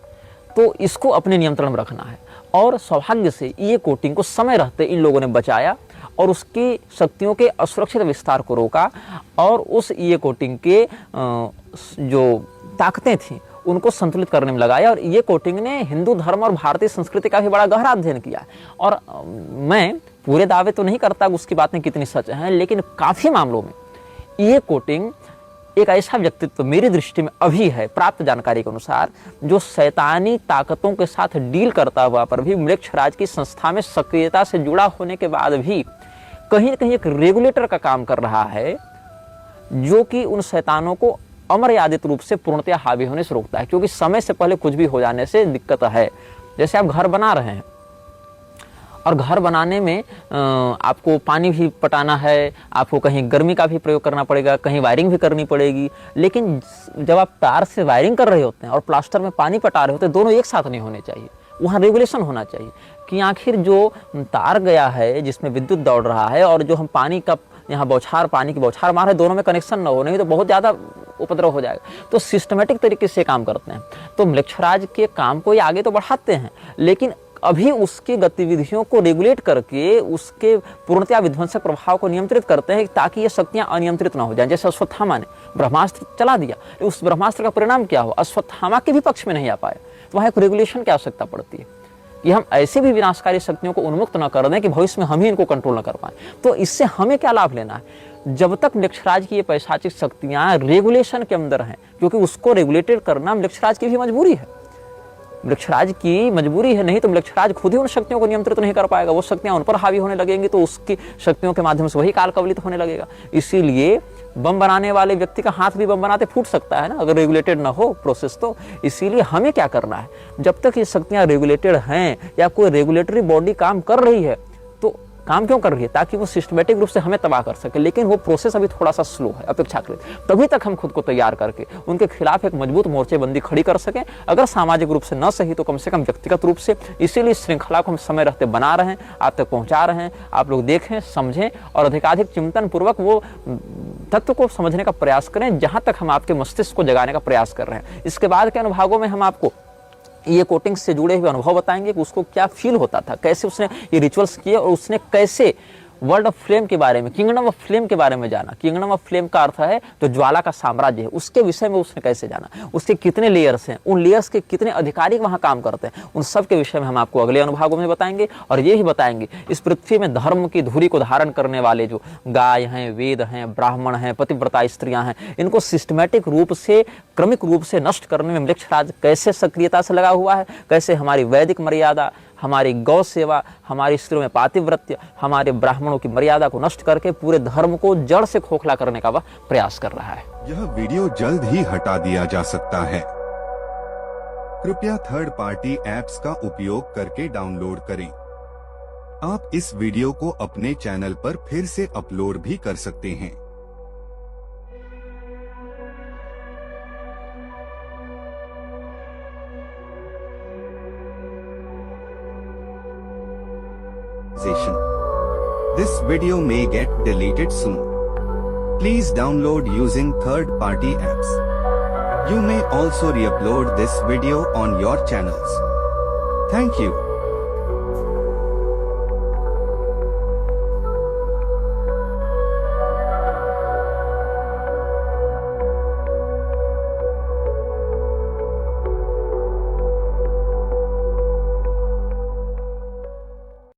तो इसको अपने नियंत्रण में रखना है। और सौभाग्य से ये कोटिंग को समय रहते इन लोगों ने बचाया और उसकी शक्तियों के असुरक्षित विस्तार को रोका और उस ये कोटिंग के जो ताकतें थी उनको संतुलित करने में लगाया। और ये कोटिंग ने हिंदू धर्म और भारतीय संस्कृति का भी बड़ा गहरा अध्ययन किया। और मैं पूरे दावे तो नहीं करता उसकी बातें कितनी सच हैं, लेकिन काफ़ी मामलों में ये कोटिंग एक ऐसा व्यक्तित्व मेरी दृष्टि में अभी है, प्राप्त जानकारी के अनुसार, जो शैतानी ताकतों के साथ डील करता हुआ पर भी मृक्षराज की संस्था में सक्रियता से जुड़ा होने के बाद भी कहीं न कहीं एक रेगुलेटर का काम कर रहा है, जो कि उन शैतानों को अमर्यादित रूप से पूर्णतया हावी होने से रोकता है। क्योंकि समय से पहले कुछ भी हो जाने से दिक्कत है। जैसे आप घर बना रहे हैं और घर बनाने में आपको पानी भी पटाना है, आपको कहीं गर्मी का भी प्रयोग करना पड़ेगा, कहीं वायरिंग भी करनी पड़ेगी। लेकिन जब आप तार से वायरिंग कर रहे होते हैं और प्लास्टर में पानी पटा रहे होते हैं, दोनों एक साथ नहीं होने चाहिए। वहाँ रेगुलेशन होना चाहिए कि आखिर जो तार गया है जिसमें विद्युत दौड़ रहा है और जो हम पानी का यहाँ बौछार, पानी की बौछार मार रहे, दोनों में कनेक्शन न हो, नहीं तो बहुत ज़्यादा उपद्रव हो जाएगा। तो सिस्टमेटिक तरीके से काम करते हैं। तो मृक्षराज के काम को ये आगे तो बढ़ाते हैं, लेकिन अभी उसकी गतिविधियों को रेगुलेट करके उसके पूर्णतया विध्वंसक प्रभाव को नियंत्रित करते हैं ताकि ये शक्तियां अनियंत्रित ना हो जाएं। जैसे अश्वत्थामा ने ब्रह्मास्त्र चला दिया, उस ब्रह्मास्त्र का परिणाम क्या हुआ? अश्वत्थामा के भी पक्ष में नहीं आ पाए। तो वहाँ एक रेगुलेशन की आवश्यकता पड़ती है कि हम ऐसे भी विनाशकारी शक्तियों को उन्मुक्त न कर दें कि भविष्य में हम ही इनको कंट्रोल न कर पाए। तो इससे हमें क्या लाभ लेना है? जब तक मृक्षराज की ये पैशाचिक शक्तियां रेगुलेशन के अंदर हैं, क्योंकि उसको रेगुलेटेड करना मृक्षराज की भी मजबूरी है, मृक्षराज की मजबूरी है, नहीं तो मृक्षराज खुद ही उन शक्तियों को नियंत्रित नहीं कर पाएगा, वो शक्तियां उन पर हावी होने लगेंगी तो उसकी शक्तियों के माध्यम से वही काल कवलित होने लगेगा। इसीलिए बम बनाने वाले व्यक्ति का हाथ भी बम बनाते फूट सकता है ना, अगर रेगुलेटेड ना हो प्रोसेस तो। इसीलिए हमें क्या करना है, जब तक ये शक्तियां रेगुलेटेड हैं या कोई रेगुलेटरी बॉडी काम कर रही है, तो काम क्यों कर रही है, ताकि वो सिस्टमेटिक रूप से हमें तबाह कर सके, लेकिन वो प्रोसेस अभी थोड़ा सा स्लो है अपेक्षाकृत। तभी तक हम खुद को तैयार करके उनके खिलाफ एक मजबूत मोर्चेबंदी खड़ी कर सकें, अगर सामाजिक रूप से न सही तो कम से कम व्यक्तिगत रूप से। इसीलिए श्रृंखला को हम समय रहते बना रहे हैं, आप तक पहुंचा रहे हैं, आप लोग देखें, समझें और अधिकाधिक चिंतन पूर्वक वो तत्व को समझने का प्रयास करें जहां तक हम आपके मस्तिष्क को जगाने का प्रयास कर रहे हैं। इसके बाद के अनुभागों में हम आपको ये कोटिंग्स से जुड़े हुए अनुभव बताएंगे कि उसको क्या फील होता था, कैसे उसने ये रिचुअल्स किए और उसने कैसे वर्ल्ड ऑफ फ्लेम के बारे में, किंगडम ऑफ फ्लेम के बारे में जाना। किंगडम ऑफ फ्लेम का अर्थ है जो ज्वाला का साम्राज्य है, उसके विषय में उसने कैसे जाना, उसके कितने लेयर्स हैं, उन लेयर्स के कितने अधिकारी वहां काम करते हैं, उन सब के विषय में हम आपको अगले अनुभागों में बताएंगे। और ये ही बताएंगे इस पृथ्वी में धर्म की धुरी को धारण करने वाले जो गाय हैं, वेद हैं, ब्राह्मण हैं, पतिव्रता स्त्रियां हैं, इनको सिस्टमेटिक रूप से, क्रमिक रूप से नष्ट करने में मृक्षराज कैसे सक्रियता से लगा हुआ है, कैसे हमारी वैदिक मर्यादा, हमारी गौ सेवा, हमारी स्त्रियों में पातिव्रत्य, हमारे ब्राह्मणों की मर्यादा को नष्ट करके पूरे धर्म को जड़ से खोखला करने का वह प्रयास कर रहा है। यह वीडियो जल्द ही हटा दिया जा सकता है। कृपया थर्ड पार्टी ऐप्स का उपयोग करके डाउनलोड करें। आप इस वीडियो को अपने चैनल पर फिर से अपलोड भी कर सकते हैं। This video may get deleted soon. Please download using third-party apps. You may also re-upload this video on your channels. Thank you.